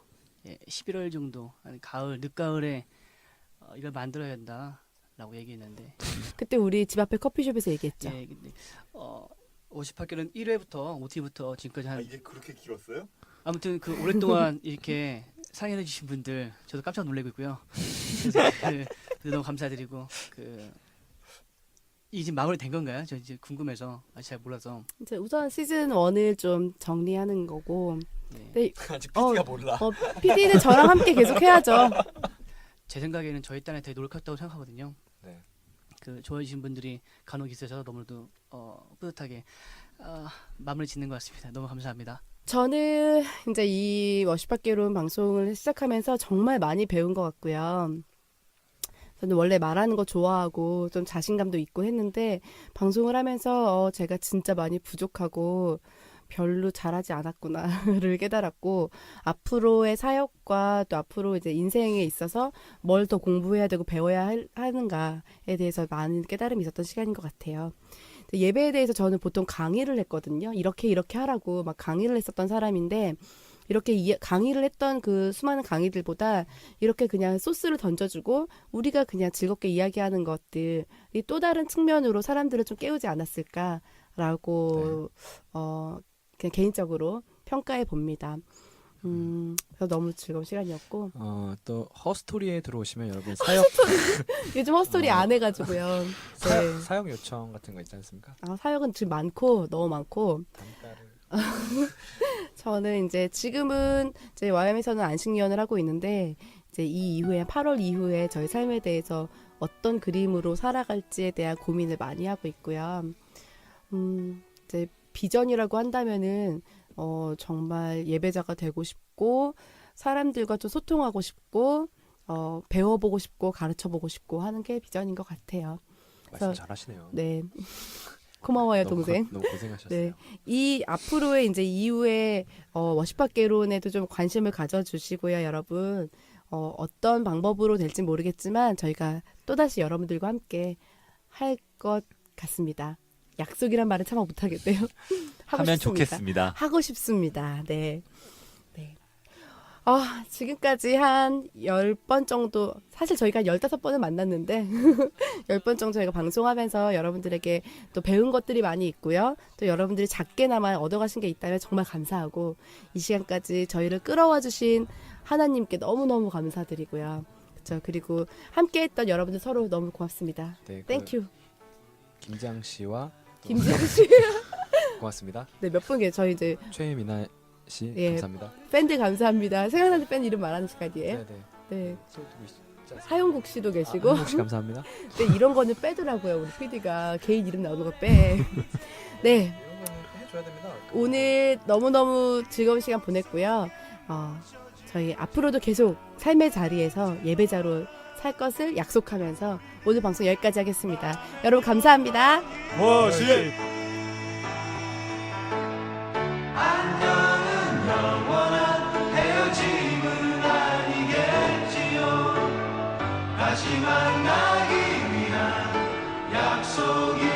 예, 11월 정도, 아니 가을, 늦가을에 이걸 만들어야 한다라고 얘기했는데 그때 우리 집 앞에 커피숍에서 얘기했죠. 예, 근데 50학기는 1회부터 5티부터 지금까지 한 이게 그렇게 길었어요? 아무튼 그 오랫동안 이렇게 상연해 주신 분들 저도 깜짝 놀라고 있고요. 그래서 너무 감사드리고 이제 마무리된 건가요? 저 이제 궁금해서 잘 몰라서. 이제 우선 시즌 1을 좀 정리하는 거고. 네. 네, 아직 PD가 몰라. PD는 저랑 함께 계속 해야죠. 제 생각에는 저희 딴에 되게 노력했다고 생각하거든요. 네. 좋아해 주신 분들이 간혹 있어서 너무도 뿌듯하게 마무리 짓는 것 같습니다. 너무 감사합니다. 저는 이제 이 워시팟개론 방송을 시작하면서 정말 많이 배운 것 같고요. 저는 원래 말하는 거 좋아하고 좀 자신감도 있고 했는데 방송을 하면서 제가 진짜 많이 부족하고 별로 잘하지 않았구나를 깨달았고 앞으로의 사역과 또 앞으로 이제 인생에 있어서 뭘 더 공부해야 되고 배워야 하는가에 대해서 많은 깨달음이 있었던 시간인 것 같아요. 예배에 대해서 저는 보통 강의를 했거든요. 이렇게 하라고 막 강의를 했었던 사람인데 이렇게 강의를 했던 그 수많은 강의들보다 이렇게 그냥 소스를 던져주고 우리가 그냥 즐겁게 이야기하는 것들이 또 다른 측면으로 사람들을 좀 깨우지 않았을까라고 그냥 개인적으로 평가해 봅니다. 그래서 너무 즐거운 시간이었고 또 허스토리에 들어오시면 여러분 사역 요즘 헛소리 안 해가지고요. 네. 사역 요청 같은 거 있지 않습니까? 사역은 지금 많고 너무 많고 단가를 저는 이제 지금은 이제 YM에서는 안식년을 하고 있는데 이제 이 이후에 8월 이후에 저희 삶에 대해서 어떤 그림으로 살아갈지에 대한 고민을 많이 하고 있고요. 이제 비전이라고 한다면은 정말 예배자가 되고 싶고 사람들과 좀 소통하고 싶고 배워보고 싶고 가르쳐보고 싶고 하는 게 비전인 것 같아요. 말씀 잘하시네요. 네. 고마워요, 동생. 너무 고생하셨어요. 네. 이 앞으로의 이제 이후에 워십학개론에도 좀 관심을 가져주시고요, 여러분. 어떤 방법으로 될지 모르겠지만 저희가 또다시 여러분들과 함께 할 것 같습니다. 약속이란 말은 참 못하겠네요. 하면 좋겠습니다. 하고 싶습니다. 네. 네. 지금까지 한 10번 정도, 사실 저희가 15번을 만났는데 10번 정도 저희가 방송하면서 여러분들에게 또 배운 것들이 많이 있고요. 또 여러분들이 작게나마 얻어가신 게 있다면 정말 감사하고 이 시간까지 저희를 끌어와 주신 하나님께 너무너무 감사드리고요. 그렇죠. 그리고 함께했던 여러분들 서로 너무 고맙습니다. 네, 땡큐. 김장 씨와 김지우 씨. 고맙습니다. 네, 몇 분 저희 이제 최미나 씨 예. 감사합니다. 팬들 감사합니다. 생각나는 팬 이름 말하는 시간이에요. 네. 네. 손 들고 있지 않습니까? 하용국 씨도 계시고. 한국 씨 감사합니다. 네, 이런 거는 빼더라고요. 우리 PD가 개인 이름 나오는 거 빼. 네. 이런 거는 해줘야 됩니다. 오늘 너무너무 즐거운 시간 보냈고요. 저희 앞으로도 계속 삶의 자리에서 예배자로 살 것을 약속하면서 오늘 방송 여기까지 하겠습니다. 여러분 감사합니다. 워십. 안녕은 영원한 헤어짐은 아니겠지요. 다시 만나기 위한 약속이